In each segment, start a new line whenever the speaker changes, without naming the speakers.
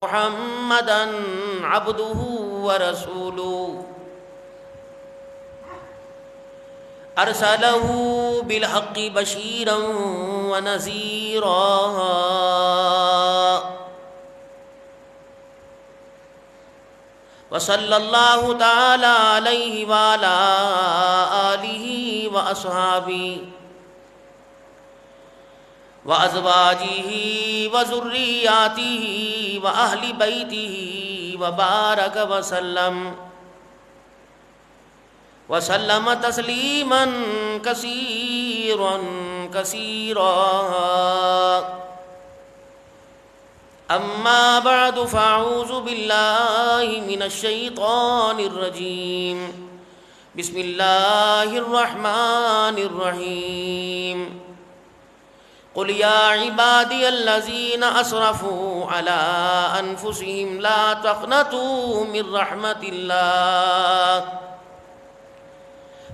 محمدا عبده ورسوله ارسله بالحق بشيرا ونذيرا وصلى الله تعالى عليه وعلى آله وأصحابه وأزواجه وذرياته وأهل بيته وبارك وسلم تسليما كثيرا أما بعد فأعوذ بالله من الشيطان الرجيم بسم الله الرحمن الرحيم قل يا عبادي الذين أسرفوا على أنفسهم لا تقنطوا من رحمة الله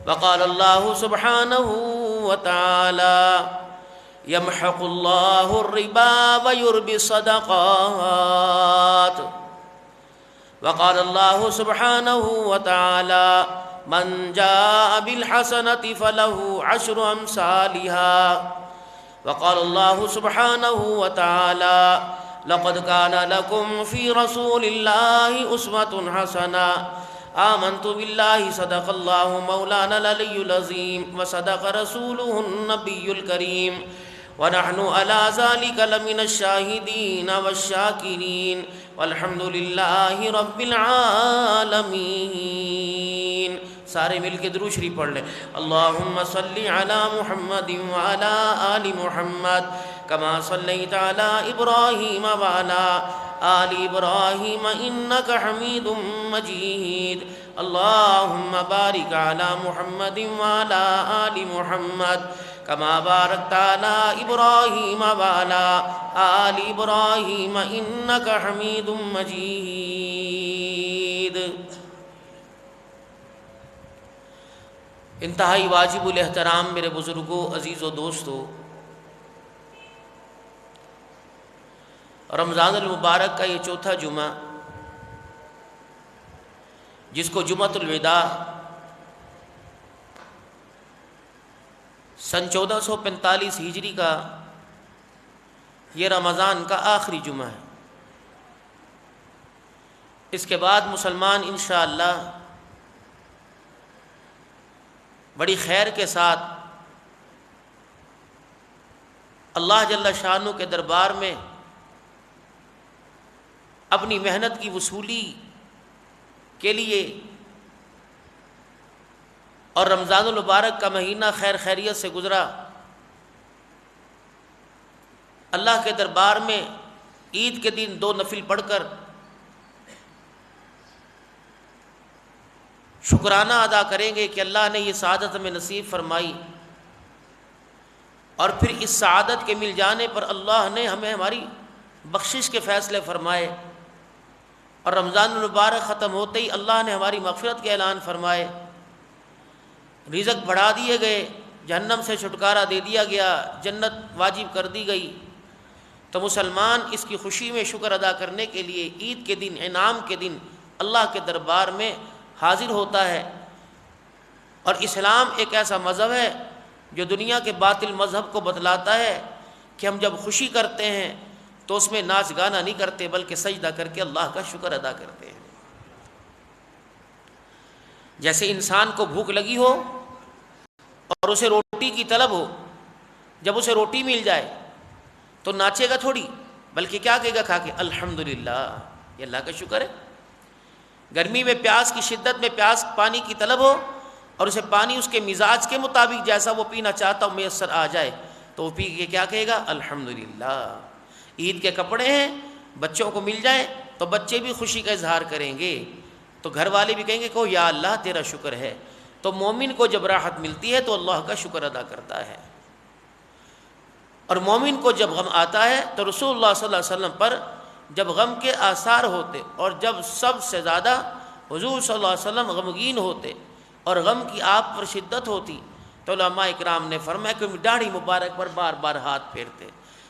وقال الله سبحانه وتعالى يمحق الله الربا ويربي الصدقات وقال الله سبحانه وتعالى من جاء بالحسنة فله عشر أمثالها وقال الله سبحانه وتعالى لقد كان لكم في رسول الله أسوة حسنة آمنت بالله صدق الله مولانا العلي العظيم وصدق رسوله النبي الكريم ونحن على ذلك لمن الشاهدين والشاكرين والحمد لله رب العالمين. سارے مل کے درود شریف پڑھ لیں. اللہم صلی علی محمد وعلی آل محمد کما صلیت علی ابراہیم وعلی آل ابراہیم انک حمید مجید. اللہم بارک علی محمد وعلی آل محمد کما بارکت علی ابراہیم وعلی آل ابراہیم انک حمید مجید. انتہائی واجب الاحترام میرے بزرگوں، عزیز و دوستو، رمضان المبارک کا یہ چوتھا جمعہ جس کو جمعۃ الوداع سن 1445 ہجری کا یہ رمضان کا آخری جمعہ ہے. اس کے بعد مسلمان انشاءاللہ بڑی خیر کے ساتھ اللہ جل شانہ کے دربار میں اپنی محنت کی وصولی کے لیے اور رمضان المبارک کا مہینہ خیر خیریت سے گزرا، اللہ کے دربار میں عید کے دن 2 نفل پڑھ کر شکرانہ ادا کریں گے کہ اللہ نے یہ سعادت ہمیں نصیب فرمائی، اور پھر اس سعادت کے مل جانے پر اللہ نے ہمیں ہماری بخشش کے فیصلے فرمائے، اور رمضان المبارک ختم ہوتے ہی اللہ نے ہماری مغفرت کے اعلان فرمائے، رزق بڑھا دیے گئے، جہنم سے چھٹکارا دے دیا گیا، جنت واجب کر دی گئی. تو مسلمان اس کی خوشی میں شکر ادا کرنے کے لیے عید کے دن، انعام کے دن اللہ کے دربار میں حاضر ہوتا ہے. اور اسلام ایک ایسا مذہب ہے جو دنیا کے باطل مذہب کو بتلاتا ہے کہ ہم جب خوشی کرتے ہیں تو اس میں ناچ گانا نہیں کرتے بلکہ سجدہ کر کے اللہ کا شکر ادا کرتے ہیں. جیسے انسان کو بھوک لگی ہو اور اسے روٹی کی طلب ہو، جب اسے روٹی مل جائے تو ناچے گا تھوڑی، بلکہ کیا کہے گا کھا کے الحمدللہ، یہ اللہ کا شکر ہے. گرمی میں پیاس کی شدت میں پیاس پانی کی طلب ہو اور اسے پانی اس کے مزاج کے مطابق جیسا وہ پینا چاہتا ہو میسر آ جائے تو وہ پی کے کیا کہے گا الحمدللہ. عید کے کپڑے ہیں بچوں کو مل جائیں تو بچے بھی خوشی کا اظہار کریں گے، تو گھر والے بھی کہیں گے کہ یا اللہ تیرا شکر ہے. تو مومن کو جب راحت ملتی ہے تو اللہ کا شکر ادا کرتا ہے، اور مومن کو جب غم آتا ہے تو رسول اللہ صلی اللہ علیہ وسلم پر جب غم کے آثار ہوتے اور جب سب سے زیادہ حضور صلی اللہ علیہ وسلم غمگین ہوتے اور غم کی آپ پر شدت ہوتی تو علماء اکرام نے فرمایا کہ داڑھی مبارک پر بار بار ہاتھ پھیرتے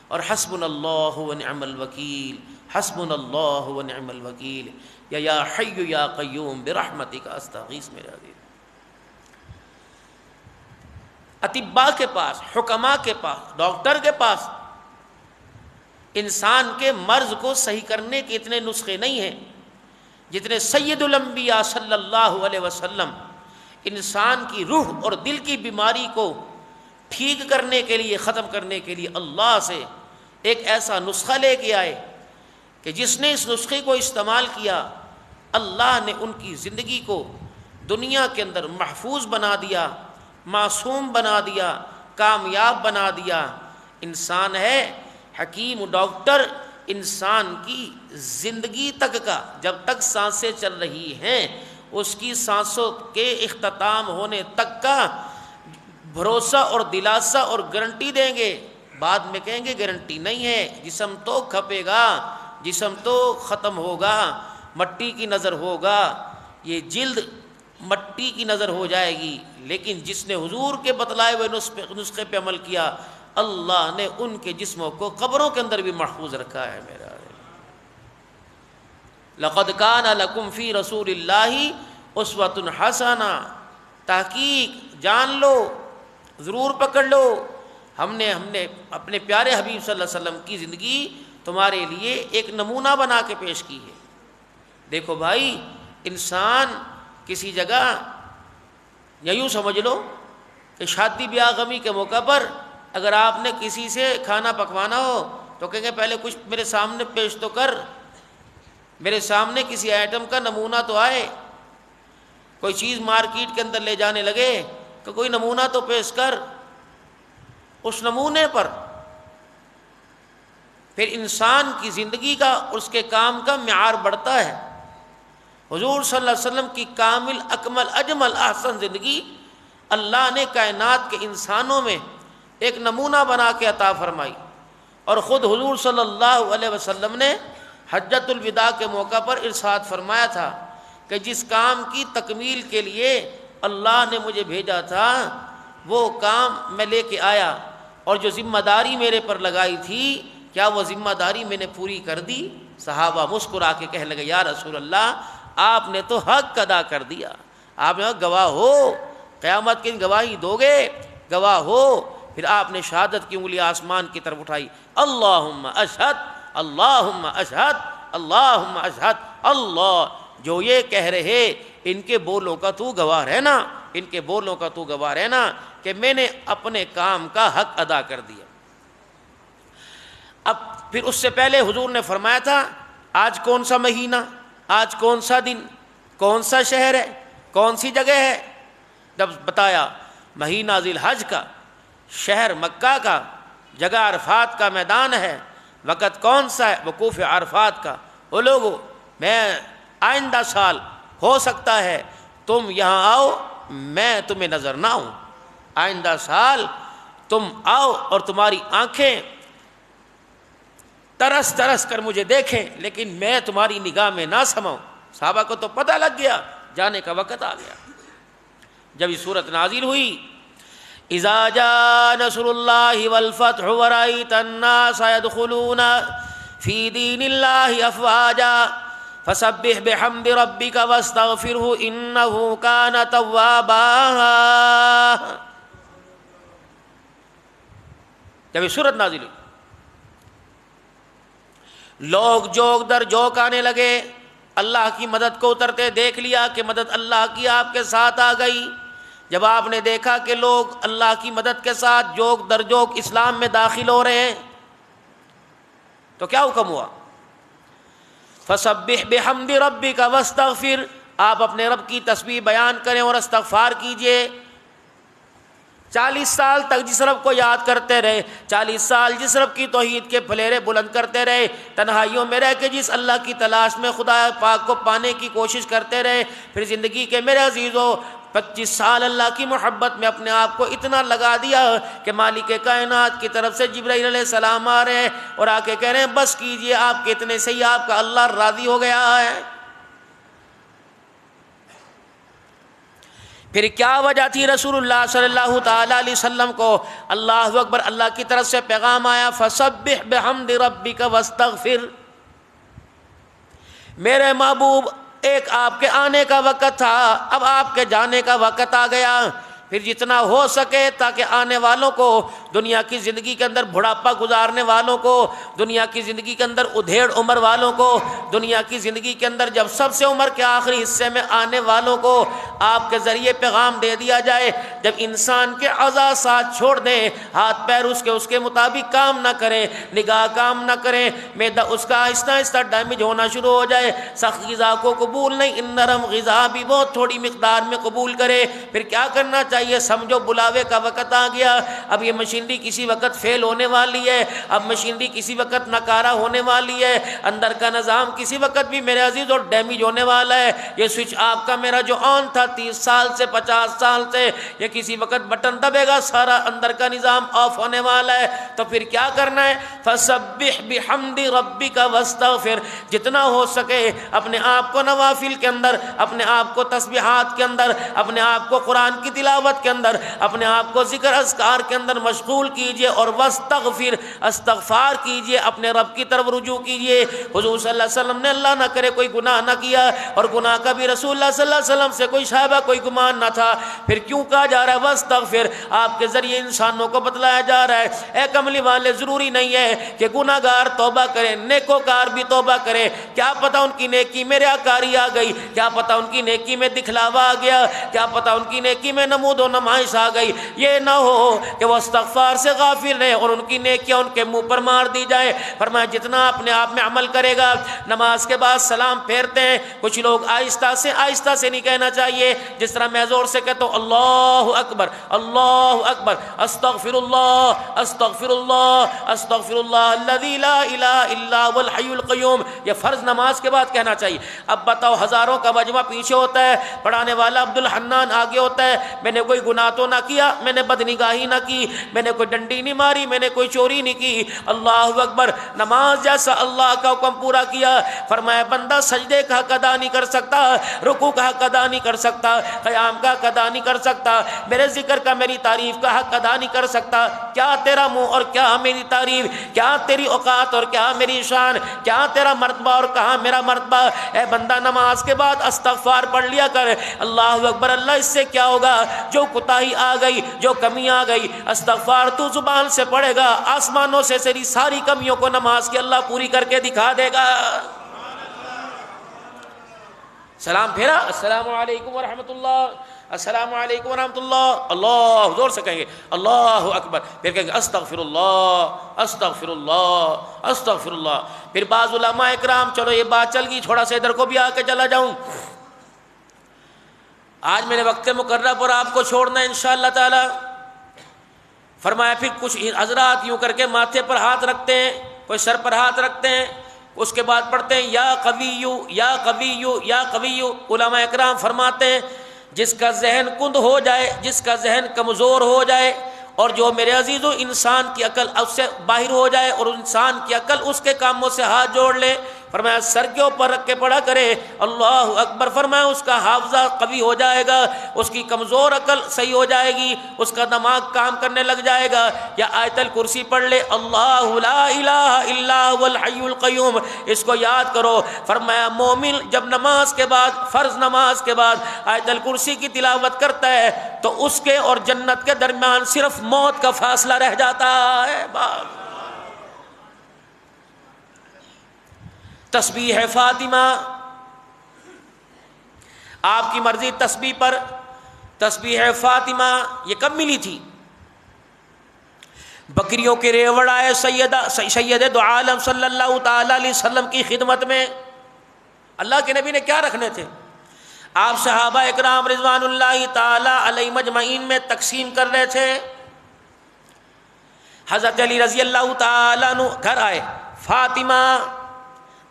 اور حسبنا اللہ ونعم الوکیل، حسبنا اللہ ونعم الوکیل، یا حی یا قیوم برحمتک استغیث میرے عزیز۔ اطباء کے پاس، حکماء کے پاس، ڈاکٹر کے پاس انسان کے مرض کو صحیح کرنے کے اتنے نسخے نہیں ہیں جتنے سید الانبیاء صلی اللہ علیہ وسلم انسان کی روح اور دل کی بیماری کو ٹھیک کرنے کے لیے، ختم کرنے کے لیے اللہ سے ایک ایسا نسخہ لے کے آئے کہ جس نے اس نسخے کو استعمال کیا، اللہ نے ان کی زندگی کو دنیا کے اندر محفوظ بنا دیا، معصوم بنا دیا، کامیاب بنا دیا۔ انسان ہے حکیم ڈاکٹر، انسان کی زندگی تک کا، جب تک سانسیں چل رہی ہیں اس کی سانسوں کے اختتام ہونے تک کا بھروسہ اور دلاسا اور گارنٹی دیں گے۔ بعد میں کہیں گے گارنٹی نہیں ہے، جسم تو کھپے گا، جسم تو ختم ہوگا، مٹی کی نظر ہوگا، یہ جلد مٹی کی نظر ہو جائے گی، لیکن جس نے حضور کے بتلائے ہوئے نسخے پہ عمل کیا، اللہ نے ان کے جسموں کو قبروں کے اندر بھی محفوظ رکھا ہے۔ میرا لقد کان لکم فی رسول اللہ اسوۃ حسنہ، تحقیق جان لو، ضرور پکڑ لو، ہم نے اپنے پیارے حبیب صلی اللہ علیہ وسلم کی زندگی تمہارے لیے ایک نمونہ بنا کے پیش کی ہے۔ دیکھو بھائی، انسان کسی جگہ، یا یوں سمجھ لو کہ شادی بیاہ غمی کے موقع پر اگر آپ نے کسی سے کھانا پکوانا ہو تو کہیں گے پہلے کچھ میرے سامنے پیش تو کر، میرے سامنے کسی آئٹم کا نمونہ تو آئے۔ کوئی چیز مارکیٹ کے اندر لے جانے لگے کہ کوئی نمونہ تو پیش کر، اس نمونے پر پھر انسان کی زندگی کا، اس کے کام کا معیار بڑھتا ہے۔ حضور صلی اللہ علیہ وسلم کی کامل اکمل اجمل احسن زندگی اللہ نے کائنات کے انسانوں میں ایک نمونہ بنا کے عطا فرمائی، اور خود حضور صلی اللہ علیہ وسلم نے حجۃ الوداع کے موقع پر ارشاد فرمایا تھا کہ جس کام کی تکمیل کے لیے اللہ نے مجھے بھیجا تھا وہ کام میں لے کے آیا، اور جو ذمہ داری میرے پر لگائی تھی کیا وہ ذمہ داری میں نے پوری کر دی؟ صحابہ مسکرا کے کہنے لگے یا رسول اللہ آپ نے تو حق ادا کر دیا، آپ نے گواہ ہو، قیامت کے دن گواہی دو گے، گواہ ہو۔ پھر آپ نے شہادت کی انگلی آسمان کی طرف اٹھائی، اللہم اشہد، اللہم اشہد، اللہم اشہد، اللہ جو یہ کہہ رہے ان کے بولوں کا تو گواہ رہنا، ان کے بولوں کا تو گواہ رہنا کہ میں نے اپنے کام کا حق ادا کر دیا۔ اب پھر اس سے پہلے حضور نے فرمایا تھا آج کون سا مہینہ، آج کون سا دن، کون سا شہر ہے، کون سی جگہ ہے؟ جب بتایا مہینہ ذی الحج کا، شہر مکہ کا، جگہ عرفات کا میدان ہے، وقت کون سا ہے؟ وقوف عرفات کا۔ وہ لوگو میں آئندہ سال ہو سکتا ہے تم یہاں آؤ، میں تمہیں نظر نہ آؤں، آئندہ سال تم آؤ اور تمہاری آنکھیں ترس ترس کر مجھے دیکھیں لیکن میں تمہاری نگاہ میں نہ سماؤں۔ صحابہ کو تو پتہ لگ گیا جانے کا وقت آ گیا۔ جب یہ صورت نازل ہوئی، اذا جاء نصر اللہ والفتح ورأیت الناس يدخلون فی دین اللہ افواجا فسبح بحمد ربک واستغفرہ انہ کان توابا۔ جب یہ صورت نازل ہوئی لوگ جوک در جوک آنے لگے، اللہ کی مدد کو اترتے دیکھ لیا کہ مدد اللہ کی آپ کے ساتھ آ گئی۔ جب آپ نے دیکھا کہ لوگ اللہ کی مدد کے ساتھ جوک در جوک اسلام میں داخل ہو رہے ہیں تو کیا حکم ہوا؟ فسبح بحمد ربک واستغفر، آپ اپنے رب کی تسبیح بیان کریں اور استغفار کیجئے۔ 40 سال تک جس رب کو یاد کرتے رہے، 40 سال جس رب کی توحید کے پھلیرے بلند کرتے رہے، تنہائیوں میں رہ کے جس اللہ کی تلاش میں خدا پاک کو پانے کی کوشش کرتے رہے، پھر زندگی کے میرے عزیزوں 25 سال اللہ کی محبت میں اپنے آپ کو اتنا لگا دیا کہ مالک کائنات کی طرف سے جبرائیل علیہ السلام آ رہے ہیں اور آ کے کہہ رہے ہیں بس کیجئے، آپ کے اتنے سے ہی آپ کا اللہ راضی ہو گیا ہے۔ پھر کیا وجہ تھی رسول اللہ صلی اللہ تعالی علیہ وسلم کو اللہ اکبر اللہ کی طرف سے پیغام آیا فسبح بحمد ربک واستغفر، میرے محبوب ایک آپ کے آنے کا وقت تھا، اب آپ کے جانے کا وقت آ گیا، پھر جتنا ہو سکے تاکہ آنے والوں کو، دنیا کی زندگی کے اندر بڑھاپا گزارنے والوں کو، دنیا کی زندگی کے اندر ادھیڑ عمر والوں کو، دنیا کی زندگی کے اندر جب سب سے عمر کے آخری حصے میں آنے والوں کو آپ کے ذریعے پیغام دے دیا جائے، جب انسان کے اعضاء ساتھ چھوڑ دیں، ہاتھ پیر اس کے مطابق کام نہ کریں، نگاہ کام نہ کریں، معدہ اس کا آہستہ آہستہ ڈیمیج ہونا شروع ہو جائے، سخت غذا کو قبول نہیں، نرم غذا بھی بہت تھوڑی مقدار میں قبول کرے، پھر کیا کرنا چاہیے؟ سمجھو بلاوے کا وقت آ گیا، اب یہ مشینری کسی وقت فیل ہونے والی ہے، اب مشینری کسی وقت ناکارہ ہونے والی ہے، اندر کا نظام کسی وقت بھی میرے عزیز اور ڈیمیج ہونے والا ہے، یہ سوئچ آپ کا میرا جو آن تھا 30 سال سے 50 سال سے، یہ کسی وقت بٹن دبے گا سارا اندر کا نظام آف ہونے والا ہے، تو پھر کیا کرنا ہے؟ فَسَبِّحْ بِحَمْدِ رَبِّكَ وَاسْتَغْفِرْ، جتنا ہو سکے اپنے آپ کو نوافل کے اندر، اپنے آپ کو تسبیحات کے اندر، اپنے آپ کو قرآن کی تلاوت کے اندر، اپنے آپ کو ذکر اذکار کے اندر مشغول کیجئے، اور واستغفر، استغفار کیجئے، اپنے رب کی طرف رجوع کیجئے۔ حضور صلی اللہ علیہ وسلم نے اللہ نہ کرے کوئی گناہ نہ کیا، اور گناہ کا بھی رسول اللہ صلی اللہ علیہ وسلم سے کوئی شائبہ کوئی گمان نہ تھا، پھر کیوں کہا جا رہا ہے واستغفر؟ آپ کے ذریعے انسانوں کو بتلایا جا رہا ہے اے کملی والے، ضروری نہیں ہے کہ گناہ گار توبہ کریں، نیکوکار بھی توبہ کریں، کیا پتہ ان کی نیکی میں ریاکاری آ گئی، کیا پتہ ان کی نیکی میں دکھلاوا آ گیا، کیا پتہ ان کی نیکی میں نمود و نمائش آ گئی، یہ نہ ہو کہ وہ استغفار سے غافل رہے اور ان کی نیکیاں ان کے منہ پر مار دی جائے۔ فرمایا جتنا اپنے آپ میں عمل کرے گا، نماز کے بعد سلام پھیرتے ہیں، کچھ لوگ آہستہ سے نہیں کہنا چاہیے، جس طرح میں زور سے کہتا ہوں اللہ اکبر اللہ اکبر، استغفر اللہ استغفر اللہ استغفر اللہ الذی لا الہ الا هو الحی القیوم، یہ فرض نماز کے بعد کہنا چاہیے۔ اب بتاؤ ہزاروں کا مجمع پیچھے ہوتا ہے، پڑھانے والا عبد الحنان آگے ہوتا ہے، میں نے کوئی گناہ تو نہ کیا، میں نے بدنگاہی نہ کی، میں نے کوئی ڈنڈی نہیں ماری، میں نے کوئی چوری نہیں کی، اللہ اکبر، نماز جیسا اللہ کا حکم پورا کیا۔ فرمایا بندہ سجدے کا حق ادا نہیں کر سکتا، رکوع کا حق ادا نہیں کر سکتا، قیام کا حق ادا نہیں کر سکتا، میرے ذکر کا میری تعریف کا حق ادا نہیں کر سکتا، کیا تیرا منہ اور کیا میری تعریف، کیا تیری اوقات اور کیا میری شان، کیا تیرا مرتبہ اور کہاں میرا مرتبہ۔ اے بندہ نماز کے بعد استغفار پڑھ لیا کر، اللہ اکبر، اللہ اس سے کیا ہوگا؟ جو کوتاہی آ گئی، جو کمی آ گئی، استغفار تو زبان سے پڑھے گا، آسمانوں سے تیری ساری کمیوں کو نماز کے اللہ پوری کر کے دکھا دے گا۔ سلام پھیرا، السلام علیکم ورحمۃ اللہ، السلام علیکم ورحمۃ اللہ، اللہ زور سے کہیں گے اللہ اکبر، پھر کہیں گے استغفر اللہ استغفر اللہ استغفر اللہ۔ پھر بعض علماء اکرام، چلو یہ بات چل گئی، تھوڑا سا ادھر کو بھی آ کے چلا جاؤں، آج میں نے وقت مقررہ پر آپ کو چھوڑنا ہے انشاءاللہ تعالی۔ فرمایا پھر کچھ حضرات یوں کر کے ماتھے پر ہاتھ رکھتے ہیں، کوئی سر پر ہاتھ رکھتے ہیں، اس کے بعد پڑھتے ہیں یا قویو یا قویو یا قویو۔ علماء اکرام فرماتے ہیں جس کا ذہن کند ہو جائے، جس کا ذہن کمزور ہو جائے، اور جو میرے عزیزو انسان کی عقل اس سے باہر ہو جائے اور انسان کی عقل اس کے کاموں سے ہاتھ جوڑ لے، فرمایا سر کے اوپر رکھ کے پڑھا کرے اللہ اکبر، فرمایا اس کا حافظہ قوی ہو جائے گا، اس کی کمزور عقل صحیح ہو جائے گی، اس کا دماغ کام کرنے لگ جائے گا۔ یا آیت الکرسی پڑھ لے اللہ لا الہ الا هو الحی القیوم، اس کو یاد کرو۔ فرمایا مومن جب نماز کے بعد، فرض نماز کے بعد آیت الکرسی کی تلاوت کرتا ہے تو اس کے اور جنت کے درمیان صرف موت کا فاصلہ رہ جاتا ہے۔ تسبیح فاطمہ، آپ کی مرضی تسبیح پر، تسبیح فاطمہ یہ کب ملی تھی؟ بکریوں کے ریوڑ آئے سید دو عالم صلی اللہ تعالی علیہ وسلم کی خدمت میں، اللہ کے نبی نے کیا رکھنے تھے؟ آپ صحابہ اکرام رضوان اللہ تعالی علیہ مجمعین میں تقسیم کر رہے تھے۔ حضرت علی رضی اللہ تعالیٰ عنہ گھر آئے، فاطمہ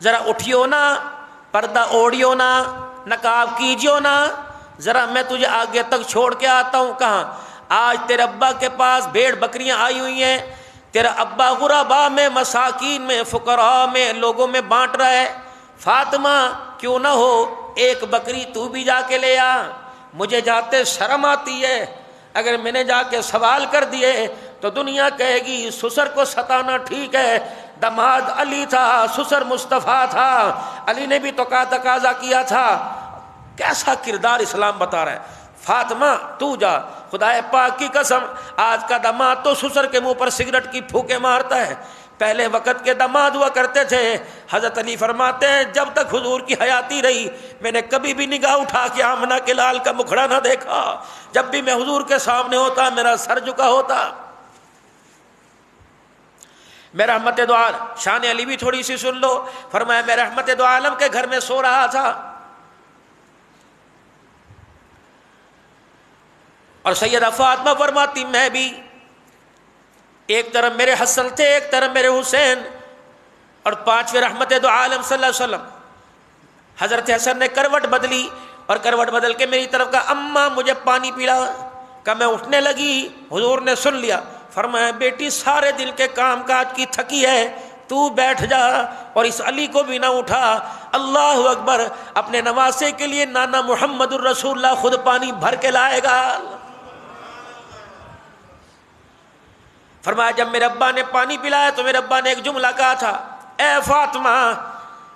ذرا اٹھیو نا، پردہ اوڑھیو نا، نقاب کیجیو نا، ذرا میں تجھے آگے تک چھوڑ کے آتا ہوں۔ کہاں؟ آج تیرے ابا کے پاس بھیڑ بکریاں آئی ہوئی ہیں، تیرا ابا غربا میں، مساکین میں، فقراء میں، لوگوں میں بانٹ رہا ہے۔ فاطمہ کیوں نہ ہو ایک بکری تو بھی جا کے لے آ، مجھے جاتے شرم آتی ہے، اگر میں نے جا کے سوال کر دیے تو دنیا کہے گی سسر کو ستانا ٹھیک ہے، دماد علی تھا، سسر مصطفیٰ تھا، علی نے بھی تو کا تقاضا کیا تھا. کیسا کردار اسلام بتا رہا ہے. فاطمہ تو جا، خدا پاک کی قسم آج کا دماد تو سسر کے منہ پر سگریٹ کی پھوکے مارتا ہے. پہلے وقت کے دماد ہوا کرتے تھے. حضرت علی فرماتے ہیں جب تک حضور کی حیاتی رہی میں نے کبھی بھی نگاہ اٹھا کے آمنہ کے لال کا مکھڑا نہ دیکھا. جب بھی میں حضور کے سامنے ہوتا میرا سر جھکا ہوتا. میں رحمت دو عالم، شان علی بھی تھوڑی سی سن لو. فرمایا میں رحمت دو عالم کے گھر میں سو رہا تھا اور سیدہ فاطمہ فرماتی میں بھی، ایک طرف میرے حسن تھے ایک طرف میرے حسین، اور پانچویں رحمت دو عالم صلی اللہ علیہ وسلم. حضرت حسن نے کروٹ بدلی اور کروٹ بدل کے میری طرف کہا اماں مجھے پانی پلا. کہ میں اٹھنے لگی، حضور نے سن لیا. فرمایا بیٹی سارے دل کے کام کاج کی تھکی ہے، تو بیٹھ جا اور اس علی کو بھی نہ اٹھا. اللہ اکبر. اپنے نواسے کے لیے نانا محمد الرسول اللہ خود پانی بھر کے لائے گا. فرمایا جب میرے ابا نے پانی پلایا تو میرے ابا نے ایک جملہ کہا تھا، اے فاطمہ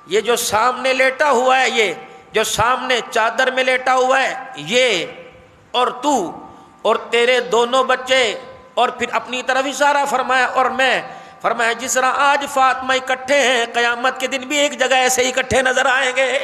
یہ جو سامنے لیٹا ہوا ہے، یہ جو سامنے چادر میں لیٹا ہوا ہے، یہ اور تو اور تیرے دونوں بچے، اور پھر اپنی طرف اشارہ فرمایا اور میں. فرمایا جس طرح آج فاطمہ اکٹھے ہیں قیامت کے دن بھی ایک جگہ ایسے ہی اکٹھے نظر آئیں گے.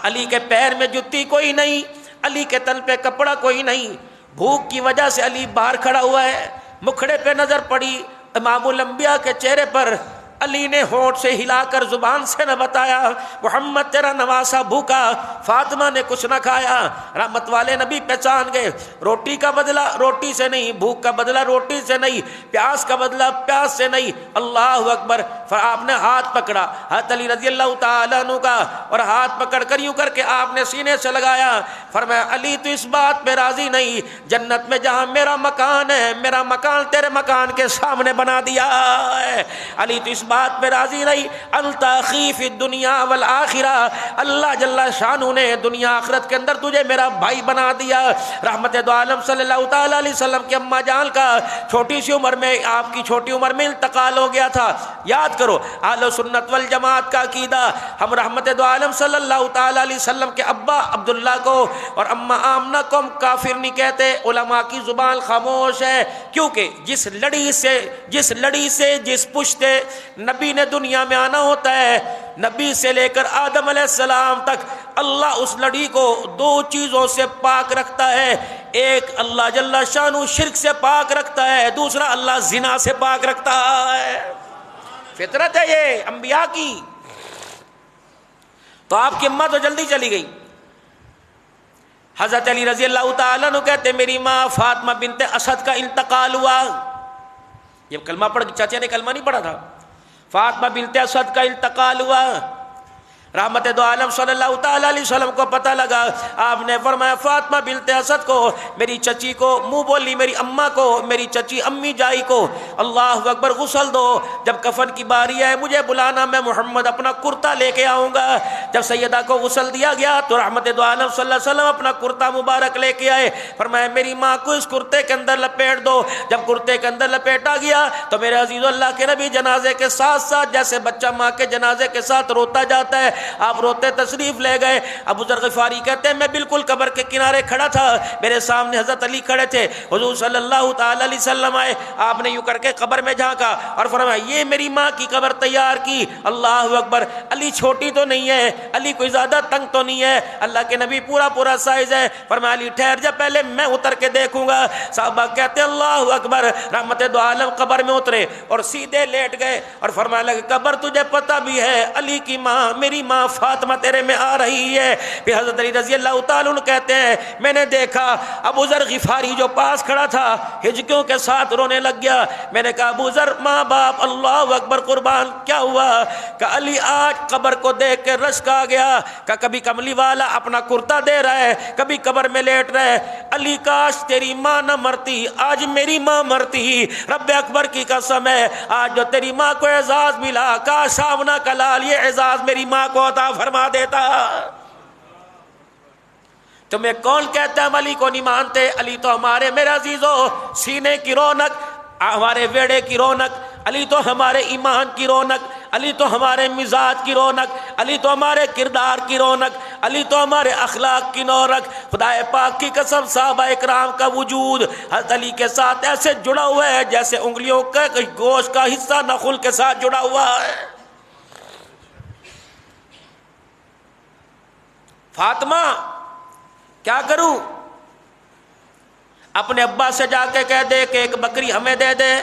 علی کے پیر میں جتی کوئی نہیں، علی کے تن پہ کپڑا کوئی نہیں. بھوک کی وجہ سے علی باہر کھڑا ہوا ہے. مکھڑے پہ نظر پڑی امام الانبیاء کے چہرے پر. علی نے ہونٹ سے ہلا کر زبان سے نہ بتایا محمد تیرا نواسا بھوکا. فاطمہ نے کچھ نہ کھایا. رحمت والے نبی پہچان گئے روٹی کا بدلہ روٹی سے نہیں، بھوک کا بدلہ روٹی سے نہیں، پیاس کا بدلہ پیاس سے نہیں. اللہ اکبر. آپ نے ہاتھ پکڑا حضرت علی رضی اللہ تعالیٰ عنہ کا اور ہاتھ پکڑ کر یوں کر کے آپ نے سینے سے لگایا. فرمایا علی تو اس بات پہ راضی نہیں، جنت میں جہاں میرا مکان ہے میرا مکان تیرے مکان کے سامنے بنا دیا ہے. علی تو اس بات پہ راضی نہیں. انت اخی فی الدنیا والآخرہ، اللہ جل شانہ نے دنیا آخرت کے اندر تجھے میرا بھائی بنا دیا. رحمت دو عالم صلی اللہ تعالی علیہ وسلم کی اماں جان کا چھوٹی سی عمر میں، آپ کی چھوٹی عمر میں انتقال ہو گیا تھا. یاد کرو اہل سنت والجماعت کا عقیدہ. ہم رحمت دو عالم صلی اللہ تعالی علیہ وسلم کے ابا عبداللہ کو اور اماں آمنہ کو ہم کافر نہیں کہتے. علماء کی زبان خاموش ہے، کیونکہ جس لڑی سے جس پشت نبی نے دنیا میں آنا ہوتا ہے، نبی سے لے کر آدم علیہ السلام تک اللہ اس لڑی کو دو چیزوں سے پاک رکھتا ہے. ایک اللہ جل شانہ شرک سے پاک رکھتا ہے، دوسرا اللہ زنا سے پاک رکھتا ہے. فطرت ہے یہ انبیاء کی. تو آپ کی اماں تو جلدی چلی گئی. حضرت علی رضی اللہ تعالیٰ عنہ کہتے میری ماں فاطمہ بنت اسد کا انتقال ہوا. یہ کلمہ پڑھ، چاچا نے کلمہ نہیں پڑھا تھا. فاطمہ بنت اسد کا انتقال ہوا. رحمت دو عالم صلی اللہ تعالی علیہ وسلم کو پتہ لگا. آپ نے فرمایا فاطمہ بنت اسد کو، میری چچی کو، منہ بولی میری اماں کو، میری چچی امی جائی کو اللہ اکبر غسل دو. جب کفن کی باری آئے مجھے بلانا، میں محمد اپنا کرتا لے کے آؤں گا. جب سیدہ کو غسل دیا گیا تو رحمت دو عالم صلی اللہ علیہ وسلم اپنا کرتا مبارک لے کے آئے. فرمایا میری ماں کو اس کرتے کے اندر لپیٹ دو. جب کرتے کے اندر لپیٹا گیا تو میرے عزیز اللہ کے نبی جنازے کے ساتھ ساتھ جیسے بچہ ماں کے جنازے کے ساتھ روتا جاتا ہے، آپ روتے تشریف لے گئے. ابو ذر غفاری کہتے ہیں میں بالکل قبر کے کنارے کھڑا تھا، میرے سامنے حضرت علی کھڑے تھے. حضور صلی اللہ تعالی علیہ وسلم آئے، آپ نے یوں کر کے قبر میں جھانکا اور فرمایا یہ میری ماں کی قبر تیار کی. اللہ اکبر. علی چھوٹی تو نہیں ہے، علی کوئی زیادہ تنگ تو نہیں ہے، اللہ کے نبی پورا سائز ہے. فرمایا علی ٹھہر جا، پہلے میں اتر کے دیکھوں گا. صحابہ کہتے ہیں اللہ اکبر. رحمت دو عالم قبر میں اترے اور سیدھے لیٹ گئے اور فرمایا لگے قبر تجھے پتہ بھی ہے علی کی ماں میری ماں فاطمہ تیرے میں آ رہی ہے. پھر حضرت علی رضی اللہ تعالیٰ عنہ کہتے ہیں میں نے دیکھا ابو ذر غفاری جو پاس کھڑا تھا ہجکیوں کے ساتھ رونے لگ گیا. میں نے کہا ابو ذر ماں باپ اللہ اکبر قربان کیا ہوا؟ کہ علی آج قبر کو دیکھ کے رشک آ گیا. کہ کبھی کملی والا اپنا کرتا دے رہا ہے، کبھی قبر میں لیٹ رہا ہے. علی کاش تیری ماں نہ مرتی، آج میری ماں مرتی. رب اکبر کی قسم ہے آج جو تیری ماں کو اعزاز ملا، کاش آمنہ کا لال یہ اعزاز میری ماں کو عطا فرما دیتا. تمہیں کون کہتا ہے ہم علی کو نہیں مانتے؟ علی تو ہمارے میرے عزیزو سینے کی رونق، ہمارے ویڑے کی رونق، علی تو ہمارے ایمان کی رونق، علی تو ہمارے مزاج کی رونق، علی تو ہمارے کردار کی رونق، علی تو ہمارے اخلاق کی رونق۔ خدا پاک کی قسم صحابہ اکرام کا وجود حضرت علی کے ساتھ ایسے جڑا ہوا ہے جیسے انگلیوں کا گوشت کا حصہ نخل کے ساتھ جڑا ہوا ہے۔ فاطمہ کیا کروں؟ اپنے ابا سے جا کے کہہ دے کہ ایک بکری ہمیں دے دے،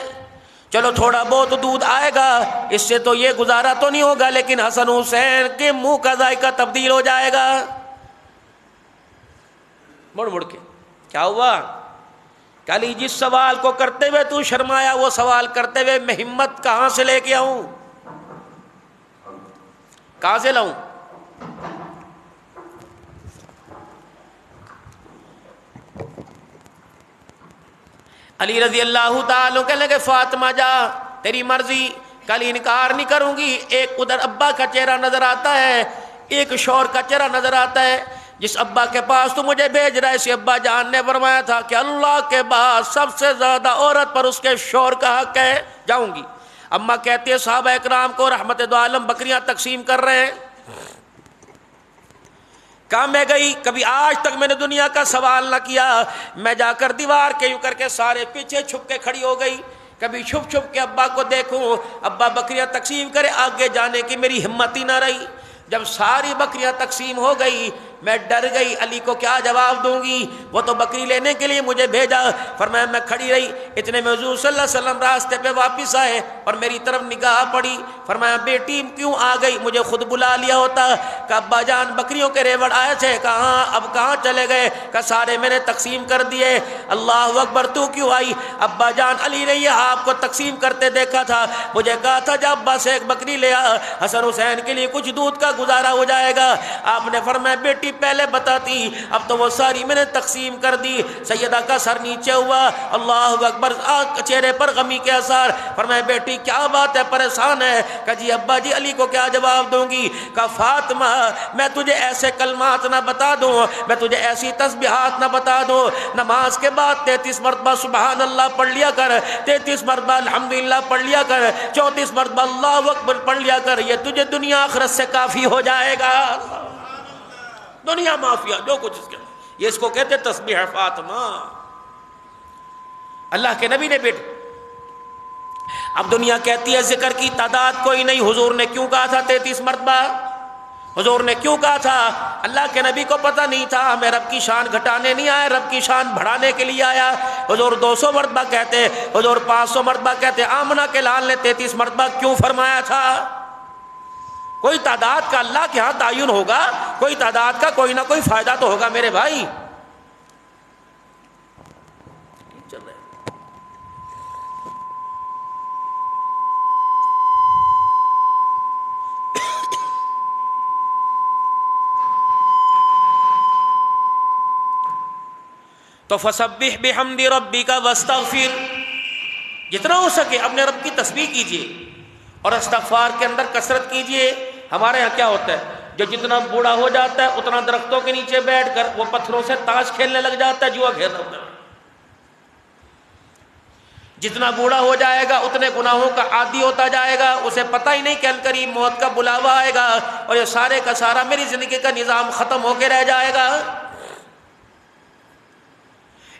چلو تھوڑا بہت دودھ آئے گا، اس سے تو یہ گزارا تو نہیں ہوگا، لیکن حسن حسین کے منہ کا ذائقہ تبدیل ہو جائے گا۔ مڑ مڑ کے کیا ہوا؟ کہ علی جس سوال کو کرتے ہوئے تو شرمایا، وہ سوال کرتے ہوئے میں ہمت کہاں سے لے کے آؤں؟ کہاں سے لاؤں؟ علی رضی اللہ تعالیٰ کہنے لگے فاطمہ جا تیری مرضی، کل انکار نہیں کروں گی۔ ایک ادھر ابا کا چہرہ نظر آتا ہے، ایک شوہر کا چہرہ نظر آتا ہے۔ جس ابا کے پاس تو مجھے بھیج رہا ہے، اسی ابا جان نے فرمایا تھا کہ اللہ کے بعد سب سے زیادہ عورت پر اس کے شوہر کا حق ہے، جاؤں گی۔ اماں کہتی ہے صحابہ اکرام کو رحمت دو عالم بکریاں تقسیم کر رہے ہیں، کہاں میں گئی؟ کبھی آج تک میں نے دنیا کا سوال نہ کیا، میں جا کر دیوار کے یوں کر کے سارے پیچھے چھپ کے کھڑی ہو گئی، کبھی چھپ چھپ کے ابا کو دیکھوں، ابا بکریاں تقسیم کرے، آگے جانے کی میری ہمت ہی نہ رہی۔ جب ساری بکریاں تقسیم ہو گئی میں ڈر گئی، علی کو کیا جواب دوں گی؟ وہ تو بکری لینے کے لیے مجھے بھیجا۔ فرمایا میں کھڑی رہی، اتنے میں حضور صلی اللہ علیہ وسلم راستے پہ واپس آئے اور میری طرف نگاہ پڑی۔ فرمایا بیٹی کیوں آ گئی؟ مجھے خود بلا لیا ہوتا۔ کہ ابا جان بکریوں کے ریوڑ آئے تھے، کہاں اب کہاں چلے گئے؟ کہ سارے میں نے تقسیم کر دیے۔ اللہ اکبر، تو کیوں آئی؟ ابا جان علی نے یہ آپ کو تقسیم کرتے دیکھا تھا، مجھے کہا تھا جب ابا سے ایک بکری لے آ، حسن حسین کے لیے کچھ دودھ کا گزارا ہو جائے گا۔ آپ نے فرمایا بیٹی پہلے بتاتی، اب تو وہ ساری میں نے تقسیم کر دی۔ سیدہ کا سر نیچے ہوا، اللہ اکبر، چہرے پر غمی کے اثر۔ فرمایا بیٹی کیا بات ہے، پریشان ہے؟ کہ جی ابا جی علی کو کیا جواب دوں گی؟ کہ فاطمہ میں تجھے ایسے کلمات نہ بتا دوں، میں تجھے ایسی تسبیحات نہ بتا دوں، نماز کے بعد 33 مرتبہ سبحان اللہ پڑھ لیا کر، 33 مرتبہ الحمدللہ پڑھ لیا کر، 34 مرتبہ اللہ اکبر پڑھ لیا کر، یہ تجھے دنیا آخرت سے کافی ہو جائے گا۔ دنیا مافیا جو کچھ اس کے، یہ اس کو کہتے تسبیح فاطمہ۔ اللہ کے نبی نے بیٹے، اب دنیا کہتی ہے ذکر کی تعداد کوئی نہیں، حضور نے کیوں کہا تھا 33 مرتبہ؟ حضور نے کیوں کہا تھا؟ اللہ کے نبی کو پتہ نہیں تھا میں رب کی شان گھٹانے نہیں آیا، رب کی شان بڑھانے کے لیے آیا۔ حضور 200 مرتبہ کہتے، حضور 500 مرتبہ کہتے، آمنہ کے لال نے 33 مرتبہ کیوں فرمایا تھا؟ کوئی تعداد کا اللہ کے ہاں تعین ہوگا، کوئی تعداد کا کوئی نہ کوئی فائدہ تو ہوگا میرے بھائی۔ چل رہے تو فسبح بحمد ربک واستغفر، جتنا ہو سکے اپنے رب کی تسبیح کیجیے اور استغفار کے اندر کثرت کیجیے۔ ہمارے یہاں کیا ہوتا ہے، جو جتنا بوڑھا ہو جاتا ہے اتنا درختوں کے نیچے بیٹھ کر وہ پتھروں سے تاش کھیلنے لگ جاتا ہے، جوا کھیلنا ہوتا ہے۔ جتنا بوڑھا ہو جائے گا اتنے گناہوں کا عادی ہوتا جائے گا، اسے پتہ ہی نہیں کہ القریب موت کا بلاوا آئے گا اور یہ سارے کا سارا میری زندگی کا نظام ختم ہو کے رہ جائے گا۔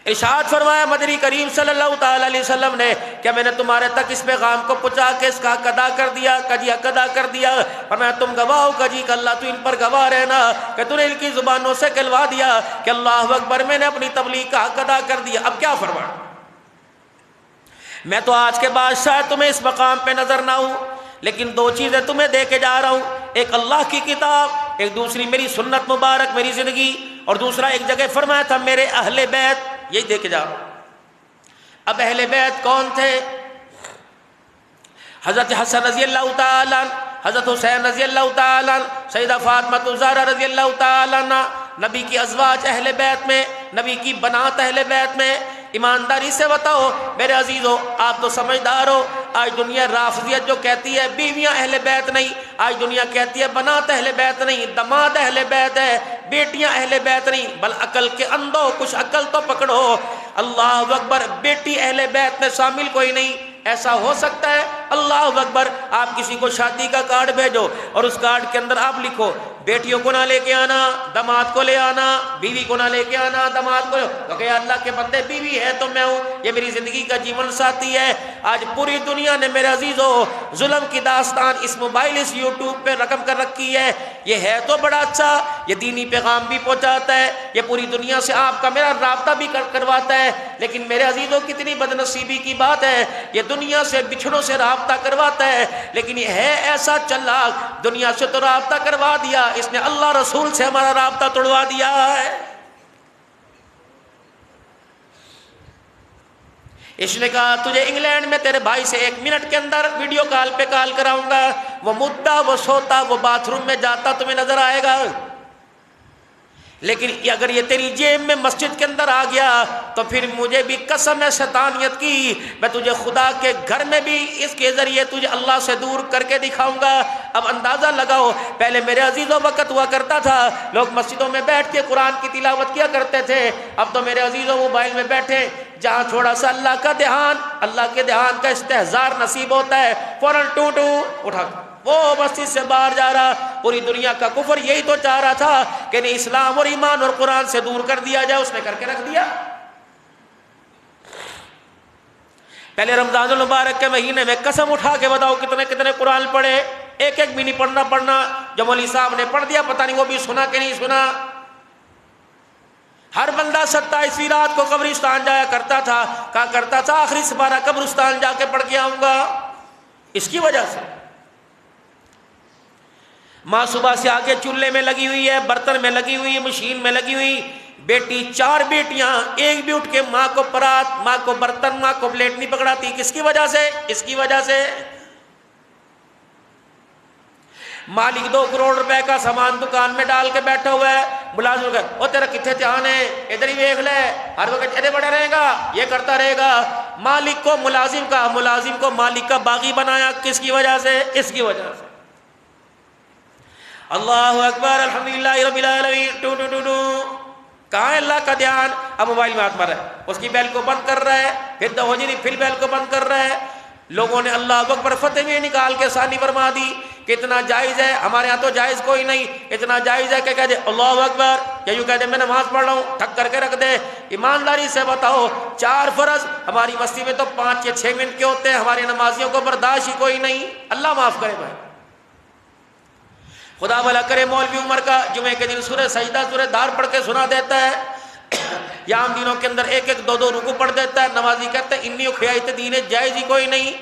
ارشاد فرمایا مدنی کریم صلی اللہ تعالی علیہ وسلم نے کہ میں نے تمہارے تک اس پیغام کو پہنچا کے اس کا حق ادا کر دیا، کجی حق ادا کر دیا۔ فرمایا تم گواہ ہو کجی کہ اللہ تو ان پر گواہ رہنا کہ تو نے ان کی زبانوں سے کہلوا دیا کہ اللہ اکبر، میں نے اپنی تبلیغ کا حق ادا کر دیا۔ اب کیا فرمایا؟ میں تو آج کے بعد شاید تمہیں اس مقام پہ نظر نہ ہوں، لیکن دو چیزیں تمہیں دے کے جا رہا ہوں، ایک اللہ کی کتاب، ایک دوسری میری سنت مبارک، میری زندگی، اور دوسرا ایک جگہ فرمایا تھا میرے اہل بیت، یہی دے کے جا رہا ہوں۔ اب اہل بیت کون تھے؟ حضرت حسن رضی اللہ تعالیٰ عنہ، حضرت حسین رضی اللہ تعالیٰ عنہ، سیدہ فاطمہ الزہرا رضی اللہ تعالیٰ عنہ، نبی کی ازواج اہل بیت میں، نبی کی بنات اہل بیت میں۔ ایمانداری سے بتاؤ میرے عزیزو، آپ تو سمجھدار ہو، آج دنیا رافضیت جو کہتی ہے بیویاں اہل بیت نہیں، آج دنیا کہتی ہے بنات اہل بیت نہیں، دماد اہل بیت ہے، بیٹیاں اہل بیت نہیں۔ بل عقل کے اندھو، کچھ عقل تو پکڑو۔ اللہ اکبر، بیٹی اہل بیت میں شامل کوئی نہیں۔ ایسا ہو سکتا ہے اللہ اکبر. آپ کسی کو شادی کا کارڈ بھیجو اور اس کارڈ کے اندر آپ لکھو بیٹیوں کو نہ لے کے آنا, داماد کو لے آنا, بیوی کو نہ لے کے آنا, داماد کو. تو کہ اللہ کے بندے بیوی ہے تو میں ہوں, یہ میری زندگی کا جیون ساتھی ہے. آج پوری دنیا نے میرے عزیزو ظلم کی داستان اس موبائل اس یوٹیوب پہ رقم کر رکھی ہے. یہ ہے تو بڑا اچھا, یہ دینی پیغام بھی پہنچاتا ہے, یہ پوری دنیا سے آپ کا میرا رابطہ بھی کرواتا ہے. لیکن میرے عزیزوں کتنی بد نصیبی کی بات ہے, یہ دنیا سے بچھڑوں سے رابطہ کرواتا ہے لیکن یہ ہے ایسا چلاک, دنیا سے تو رابطہ کروا دیا, اس نے اللہ رسول سے ہمارا رابطہ توڑوا دیا ہے. اس نے کہا تجھے انگلینڈ میں تیرے بھائی سے 1 منٹ کے اندر ویڈیو کال پہ کال کراؤں گا, وہ مدعا, وہ سوتا, وہ باتھ روم میں جاتا تمہیں نظر آئے گا. لیکن اگر یہ تیری جیب میں مسجد کے اندر آ گیا تو پھر مجھے بھی قسم ہے شیطانیت کی, میں تجھے خدا کے گھر میں بھی اس کے ذریعے تجھے اللہ سے دور کر کے دکھاؤں گا. اب اندازہ لگاؤ, پہلے میرے عزیزوں وقت ہوا کرتا تھا لوگ مسجدوں میں بیٹھ کے قرآن کی تلاوت کیا کرتے تھے, اب تو میرے عزیزوں موبائل میں بیٹھے, جہاں تھوڑا سا اللہ کا دھیان, اللہ کے دھیان کا استحضار نصیب ہوتا ہے, فوراً ٹو اٹھا وہ مسجد سے باہر جا رہا. پوری دنیا کا کفر یہی تو چاہ رہا تھا کہ انہیں اسلام اور ایمان اور قرآن سے دور کر دیا جائے, اس نے کر کے رکھ دیا. پہلے رمضان المبارک کے مہینے میں قسم اٹھا کے بتاؤ کتنے کتنے قرآن پڑھے, ایک بھی نہیں پڑھنا. جو مولوی صاحب نے پڑھ دیا پتہ نہیں وہ بھی سنا کہ نہیں سنا. ہر بندہ 27ویں رات کو قبرستان جایا کرتا تھا, کہا کرتا تھا آخری سپارہ قبرستان جا کے پڑھ کے آؤں گا. اس کی وجہ سے ماں صبح سے آگے چولہے میں لگی ہوئی ہے, برتن میں لگی ہوئی, مشین میں لگی ہوئی, بیٹی 4 بیٹیاں, ایک بھی اٹھ کے ماں کو پرات, ماں کو برتن, ماں کو پلیٹ نہیں پکڑاتی. کس کی وجہ سے؟ اس کی وجہ سے مالک 2 کروڑ روپے کا سامان دکان میں ڈال کے بیٹھا ہوا ہے, ملازم کا وہ تیرا کتنے دھیان ہے, ادھر ہی دیکھ لے, ہر وقت ادھر بڑا رہے گا, یہ کرتا رہے گا. مالک کو ملازم کا, ملازم کو مالک کا باغی بنایا. کس کی وجہ سے؟ اس کی وجہ سے. اللہ اکبر, الحمدللہ رب العالمین. ٹو کہاں ہے اللہ کا دھیان؟ اب موبائل میں ہاتھ مار رہا ہے, اس کی بیل کو بند کر رہا ہے, پھر دوجری پھر بیل کو بند کر رہا ہے. لوگوں نے اللہ اکبر فتح میں نکال کے ثانی فرما دی کہ اتنا جائز ہے. ہمارے ہاں تو جائز کوئی نہیں, اتنا جائز ہے کہ کہہ دے اللہ اکبر, یا یوں کہہ دے میں نماز پڑھ رہا ہوں, ٹھک کر کے رکھ دے. ایمانداری سے بتاؤ 4 فرض ہماری بستی میں تو 5 یا 6 منٹ کے ہوتے ہیں, ہماری نمازیوں کو برداشت ہی کوئی نہیں. اللہ معاف کرے بھائی, خدا بھلا کرے. مولوی عمر کا جمعے کے دن سورہ سجدہ سورہ دار پڑھ کے سنا دیتا ہے, یا عام دنوں کے اندر 1 2 رکوع پڑھ دیتا ہے. نمازی کہتے ہیں انی خیایت دین جائز ہی کوئی نہیں.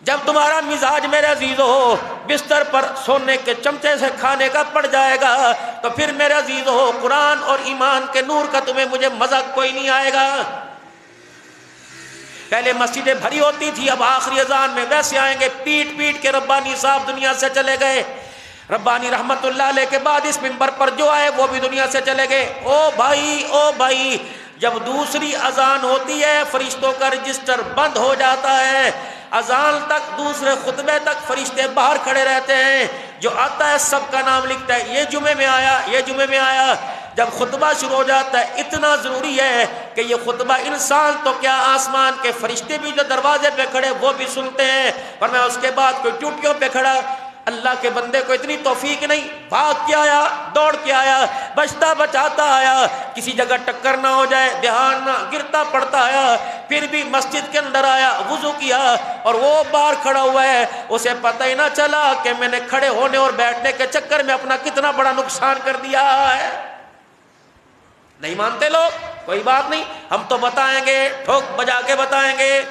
جب تمہارا مزاج میرے عزیز ہو بستر پر سونے کے چمچے سے کھانے کا پڑ جائے گا تو پھر میرے عزیز ہو قرآن اور ایمان کے نور کا تمہیں مجھے مزہ کوئی نہیں آئے گا. پہلے مسجدیں بھری ہوتی تھی, اب آخری اذان میں ویسے آئیں گے پیٹ کے. ربانی صاحب دنیا سے چلے گئے, ربانی رحمت اللہ علیہ کے بعد اس منبر پر جو آئے وہ بھی دنیا سے چلے گئے. او بھائی, جب دوسری اذان ہوتی ہے فرشتوں کا رجسٹر بند ہو جاتا ہے. اذان تک, دوسرے خطبے تک فرشتے باہر کھڑے رہتے ہیں, جو آتا ہے سب کا نام لکھتا ہے, یہ جمعے میں آیا, یہ جمعے میں آیا. جب خطبہ شروع ہو جاتا ہے اتنا ضروری ہے کہ یہ خطبہ انسان تو کیا آسمان کے فرشتے بھی جو دروازے پہ کھڑے وہ بھی سنتے ہیں, اور میں اس کے بعد کوئی ٹوٹیوں پہ کھڑا. اللہ کے بندے کو اتنی توفیق نہیں, بھاگ کے آیا, دوڑ کے آیا, بچتا بچاتا آیا, کسی جگہ ٹکر نہ ہو جائے, دھیان نہ, گرتا پڑتا آیا, پھر بھی مسجد کے اندر آیا, وضو کیا, اور وہ باہر کھڑا ہوا ہے, اسے پتہ ہی نہ چلا کہ میں نے کھڑے ہونے اور بیٹھنے کے چکر میں اپنا کتنا بڑا نقصان کر دیا ہے. نہیں مانتے لوگ, کوئی بات نہیں, ہم تو بتائیں گے, ٹھوک بجا کے بتائیں گے,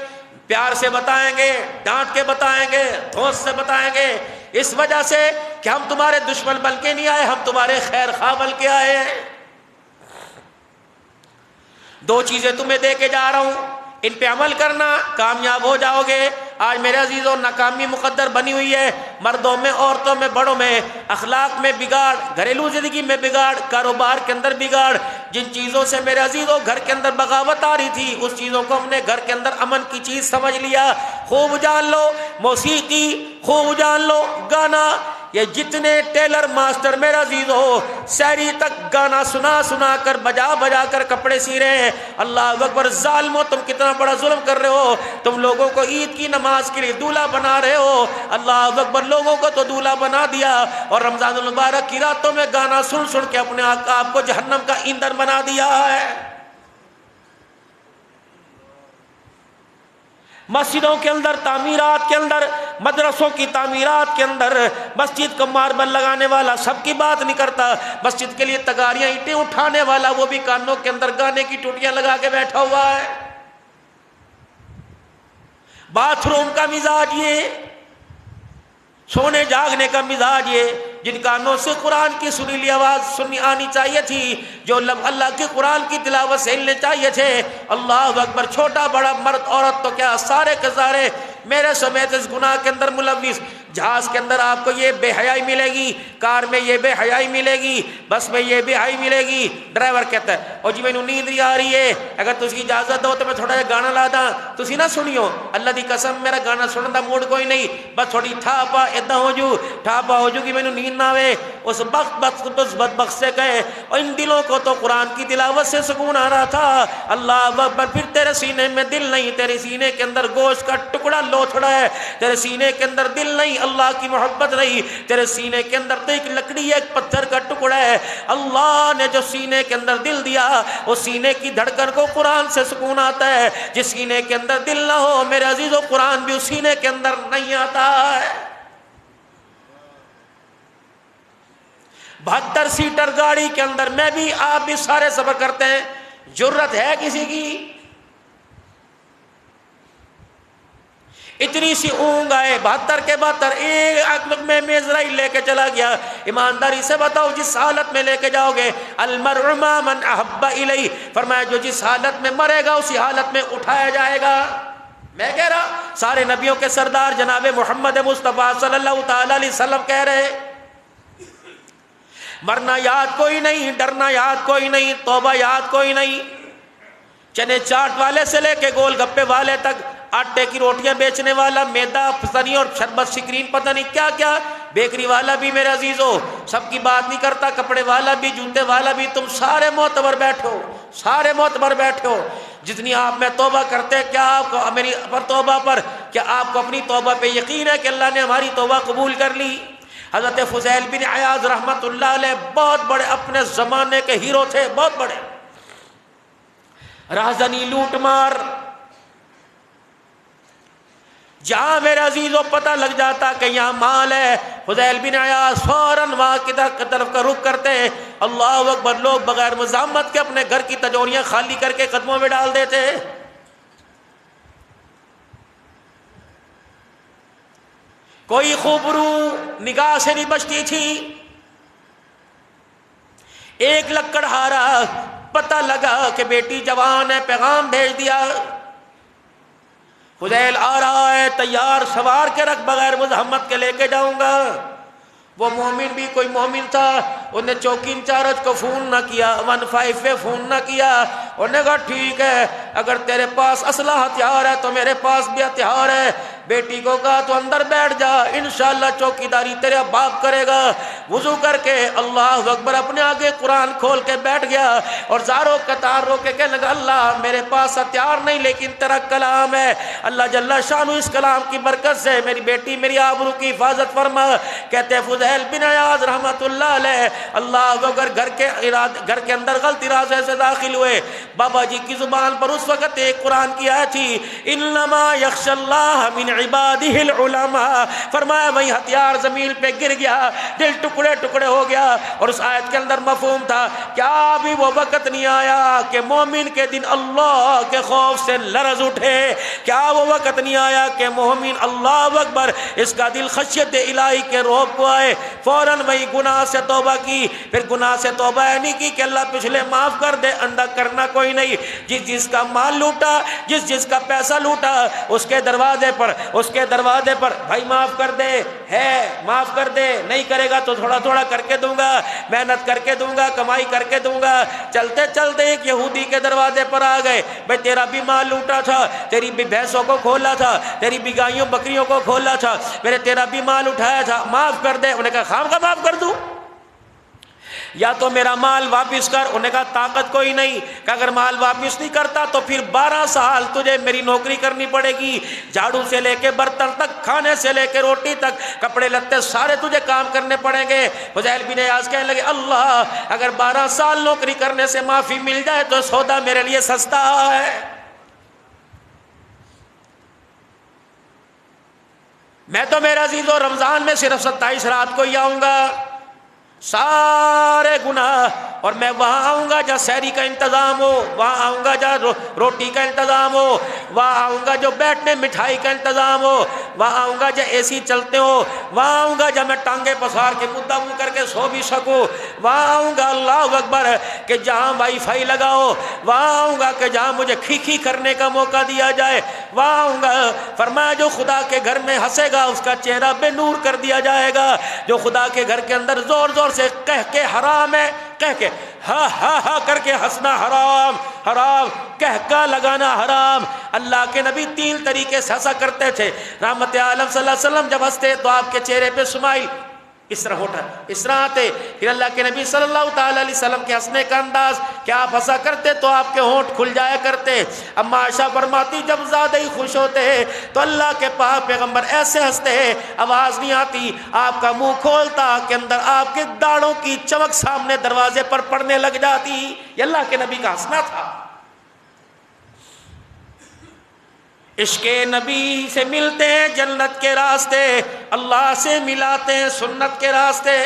پیار سے بتائیں گے, ڈانٹ کے بتائیں گے, دھوس سے بتائیں گے, اس وجہ سے کہ ہم تمہارے دشمن بن کے نہیں آئے, ہم تمہارے خیر خواہ بن کے آئے ہیں. 2 چیزیں تمہیں دے کے جا رہا ہوں, ان پہ عمل کرنا, کامیاب ہو جاؤ گے. آج میرے عزیزوں ناکامی مقدر بنی ہوئی ہے, مردوں میں, عورتوں میں, بڑوں میں. اخلاق میں بگاڑ, گھریلو زندگی میں بگاڑ, کاروبار کے اندر بگاڑ. جن چیزوں سے میرے عزیزوں گھر کے اندر بغاوت آ رہی تھی اس چیزوں کو ہم نے گھر کے اندر امن کی چیز سمجھ لیا. خوب جان لو موسیقی, خوب جان لو گانا, یہ جتنے ٹیلر ماسٹر میرا عزیز ہو سحری تک گانا سنا سنا کر بجا بجا کر کپڑے سی رہے ہیں. اللہ اکبر. ظالمو تم کتنا بڑا ظلم کر رہے ہو. تم لوگوں کو عید کی نماز کے لیے دولہا بنا رہے ہو. اللہ اکبر. لوگوں کو تو دولہا بنا دیا اور رمضان المبارک کی راتوں میں گانا سن سن کے اپنے آپ کو جہنم کا ایندھن بنا دیا ہے. مسجدوں کے اندر تعمیرات کے اندر مدرسوں کی تعمیرات کے اندر مسجد کو ماربل لگانے والا سب کی بات نہیں کرتا. مسجد کے لیے تگاریاں اینٹیں اٹھانے والا وہ بھی کانوں کے اندر گانے کی ٹوٹیاں لگا کے بیٹھا ہوا ہے. باتھ روم کا مزاج یہ, سونے جاگنے کا مزاج یہ. جن کانوں سے قرآن کی سریلی آواز سنی آنی چاہیے تھی, جو اللہ کے قرآن کی تلاوت سے ہلنے چاہیے تھے. اللہ اکبر. چھوٹا بڑا مرد عورت تو کیا سارے کے سارے میرے سمیت اس گناہ کے اندر ملوث. جہاز کے اندر آپ کو یہ بے حیائی ملے گی, کار میں یہ بے حیائی ملے گی, بس میں یہ بے حیائی ملے گی. ڈرائیور کہتا ہے او جی مینوں نیند نہیں آ رہی ہے, اگر تسی اجازت دو تو میں تھوڑا جہا گانا لا داں. تسی نہ سنیو, اللہ دی قسم میرا گانا سنن دا موڈ کوئی نہیں, بس تھوڑی ٹھاپا اداں ہو جو ٹھاپا ہو جو کہ مینوں نیند نہ آوے. اس بدبخت سے کہے اور ان دلوں کو تو قرآن کی تلاوت سے سکون آ رہا تھا. اللہ اکبر. پھر تیرے سینے میں دل نہیں, تیرے سینے کے اندر گوشت کا ٹکڑا لوتھڑا ہے, تیرے سینے کے اندر دل نہیں, اللہ کی محبت نہیں, تیرے سینے کے اندر تو ایک لکڑی ہے, ایک پتھر کا ٹکڑا ہے. اللہ نے جو سینے کے اندر دل دیا اس سینے کی دھڑکن کو قرآن سے سکون آتا ہے. جس سینے کے اندر دل نہ ہو میرے عزیزو قرآن بھی اس سینے کے اندر نہیں آتا ہے. 72 سیٹر گاڑی کے اندر میں بھی آپ بھی سارے سفر کرتے ہیں, جرت ہے کسی کی؟ اتنی سی اونگ آئے 72 کے 72 ایک میں اسرائیل لے کے چلا گیا. ایمانداری سے بتاؤ جس حالت میں لے کے جاؤ گے, المرء مع من احب الیہ, فرمایا جو جس حالت میں مرے گا اسی حالت میں اٹھایا جائے گا. میں کہہ رہا سارے نبیوں کے سردار جناب محمد مصطفیٰ صلی اللہ تعالی علیہ وسلم کہہ رہے مرنا یاد کوئی نہیں, ڈرنا یاد کوئی نہیں, توبہ یاد کوئی نہیں. چنے چاٹ والے سے لے کے گول گپے والے تک, آٹے کی روٹیاں بیچنے والا, میدا پتنی اور شربت سکرین پتہ نہیں کیا کیا, بیکری والا بھی میرے عزیزو سب کی بات نہیں کرتا, کپڑے والا بھی, جوتے والا بھی, تم سارے معتبر بیٹھو, سارے معتبر بیٹھو. جتنی آپ میں توبہ کرتے, کیا آپ کو میری پر توبہ پر, کیا آپ کو اپنی توبہ پہ یقین ہے کہ اللہ نے ہماری توبہ قبول کر لی؟ حضرت فضیل بن عیاض رحمت اللہ علیہ بہت بڑے اپنے زمانے کے ہیرو تھے, بہت بڑے رازنی لوٹ مار. جہاں میرے عزیزوں پتہ لگ جاتا کہ یہاں مال ہے, فضیل بن عیاض فوراً وہاں کی طرف کا رخ کرتے. اللہ اکبر. لوگ بغیر مزاحمت کے اپنے گھر کی تجوریاں خالی کر کے قدموں میں ڈال دیتے. کوئی خوبرو نگاہ سے نہیں بچتی تھی. ایک لکڑہارا پتہ لگا کہ بیٹی جوان ہے, پیغام بھیج دیا, فضیل آ رہا ہے, تیار سوار کے رکھ, بغیر مزاحمت کے لے کے جاؤں گا. وہ مومن بھی کوئی مومن تھا, انہوں نے چوکی انچارج کو فون نہ کیا, 15 پہ فون نہ کیا. انہوں نے کہا ٹھیک ہے, اگر تیرے پاس اسلحہ ہتھیار ہے تو میرے پاس بھی ہتھیار ہے. بیٹی کو کہا تو اندر بیٹھ جا, انشاءاللہ چوکیداری تیرا باپ کرے گا. وضو کر کے اللہ اکبر اپنے آگے قرآن کھول کے بیٹھ گیا اور زاروں قطار رو کے کہنے لگا اللہ میرے پاس ہتھیار نہیں لیکن تیرا کلام ہے, اللہ جل شانہ اس کلام کی برکت سے میری بیٹی میری آبرو کی حفاظت فرما. کہتے فضیل بن عیاض رحمت اللہ علیہ اللہ اکبر گھر کے اندر غلط ارادے سے داخل ہوئے. بابا جی کی زبان پر اس وقت ایک قرآن کی آیت تھی, انما یخشی اللہ من عبادہ العلماء. فرمایا وہی ہتھیار زمین پہ گر گیا, دل ٹکڑے ٹکڑے ہو گیا. اور اس آیت کے اندر مفہوم تھا کیا ابھی وہ وقت نہیں آیا کہ مومن کے دن اللہ کے خوف سے لرز اٹھے؟ کیا وہ وقت نہیں آیا کہ مومن اللہ اکبر اس کا دل خشیت الہی کے رعب کو آئے؟ فوراً وہی گناہ سے توبہ کی. پھر گناہ سے توبہ نہیں کی کہ اللہ پچھلے معاف کر دے, اندھا کرنا کوئی نہیں. جس کا مال لوٹا, جس کا پیسہ لوٹا, اس کے دروازے پر اس کے دروازے پر بھائی معاف کر دے، ہے معاف کر دے، نہیں کرے گا تو تھوڑا تھوڑا کر کے دوں گا، محنت کر کے دوں گا، کمائی کر کے دوں گا۔ چلتے چلتے ایک یہودی کے دروازے پر آ گئے، بھائی تیرا بھی مال لوٹا تھا، تیری بھی بھینسوں کو کھولا تھا، تیری بھی گائیوں بکریوں کو کھولا تھا، میں نے تیرا بھی مال اٹھایا تھا، معاف کر دے۔ انہوں نے کہا خام کا معاف کر دوں، یا تو میرا مال واپس کر۔ انہوں نے کہا طاقت کوئی نہیں، کہ اگر مال واپس نہیں کرتا تو پھر 12 سال تجھے میری نوکری کرنی پڑے گی، جھاڑو سے لے کے برتن تک، کھانے سے لے کے روٹی تک، کپڑے لتے سارے تجھے کام کرنے پڑیں گے۔ فضیل بن عیاض کہنے لگے اللہ اگر 12 سال نوکری کرنے سے معافی مل جائے تو سودا میرے لیے سستا ہے، میں تو میرا عزیزو رمضان میں صرف 27 رات کو ہی آؤں گا، سارے گناہ، اور میں وہاں آؤں گا جہاں سحری کا انتظام ہو، وہاں آؤں گا جہاں روٹی کا انتظام ہو، وہاں آؤں گا جو بیٹھنے مٹھائی کا انتظام ہو، وہاں آؤں گا جہاں اے سی چلتے ہو، وہاں آؤں گا جہاں میں ٹانگیں پسار کے مدہ منہ کر کے سو بھی سکوں، وہاں آؤں گا اللہ اکبر کہ جہاں وائی فائی لگا ہو، وہاں آؤں گا کہ جہاں مجھے کھی کرنے کا موقع دیا جائے، وہاں آؤں گا۔ فرمایا جو خدا کے گھر میں ہنسے گا اس کا چہرہ بے نور کر دیا جائے گا، جو خدا کے گھر کے اندر زور زور سے کہہ کے حرام ہے، کہہ کے ہا ہا ہا کر کے ہنسنا حرام، حرام کہہ کا لگانا حرام۔ اللہ کے نبی 3 طریقے سے ہنسا کرتے تھے۔ رحمت عالم صلی اللہ علیہ وسلم جب ہنستے تو آپ کے چہرے پہ اسمائل اس طرح ہوتا، اس طرح آتے۔ پھر اللہ کے نبی صلی اللہ تعالی علیہ وسلم کے ہنسنے کا انداز کہ آپ ہنسا کرتے تو آپ کے ہونٹ کھل جایا کرتے۔ اما عائشہ فرماتی جب زیادہ ہی خوش ہوتے تو اللہ کے پاک پیغمبر ایسے ہنستے آواز نہیں آتی، آپ کا منہ کھولتا کہ اندر آپ کے داڑھوں کی چمک سامنے دروازے پر پڑنے لگ جاتی۔ یہ اللہ کے نبی کا ہنسنا تھا۔ عشق نبی سے ملتے ہیں جنت کے راستے، اللہ سے ملاتے ہیں سنت کے راستے۔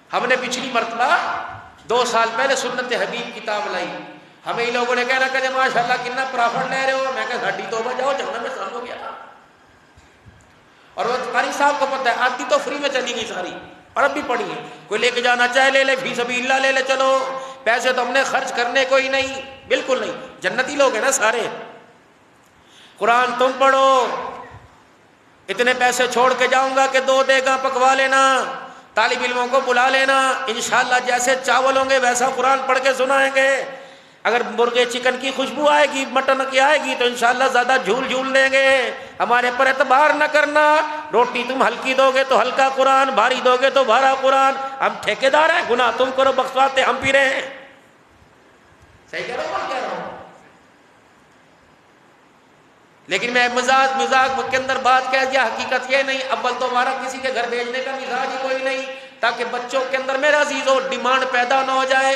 ہم نے پچھلی مرتبہ 2 سال پہلے سنت حبیب کتاب لائی، ہمیں ہی لوگوں نے کہنا کہ ماشاءاللہ کتنا پرافٹ لے رہے ہو، میں کہا ہڈی توبہ جاؤ جنت میں سال ہو گیا۔ اور وہ قاری صاحب کو پتہ ہے آدھی تو فری میں چلی گئی ساری، اور اب بھی پڑھی ہے، کوئی لے کے جانا چاہے لے لے، فی سبیل اللہ لے لے، چلو پیسے تو ہم نے خرچ کرنے کوئی نہیں، بالکل نہیں، جنتی لوگ ہیں نا سارے۔ قرآن تم پڑھو، اتنے پیسے چھوڑ کے جاؤں گا کہ 2 دیگاں پکوا لینا، طالب علموں کو بلا لینا، انشاءاللہ جیسے چاول ہوں گے ویسا قرآن پڑھ کے سنائیں گے۔ اگر مرغے چکن کی خوشبو آئے گی، مٹن کی آئے گی تو انشاءاللہ زیادہ جھول جھول دیں گے۔ ہمارے پر اعتبار نہ کرنا، روٹی تم ہلکی دو گے تو ہلکا قرآن، بھاری دو گے تو بھارا قرآن۔ ہم ٹھیکیدار ہیں، گناہ تم کرو بخشواتے ہم پی رہے ہیں۔ صحیح کہہ رہا ہوں، کہہ رہا ہوں، لیکن میں مزاج کے اندر بات کہہ دیا، حقیقت یہ نہیں۔ اول تو ہمارا کسی کے گھر بھیجنے کا مزاج ہی کوئی نہیں، تاکہ بچوں کے اندر میرا عزیزو ڈیمانڈ پیدا نہ ہو جائے۔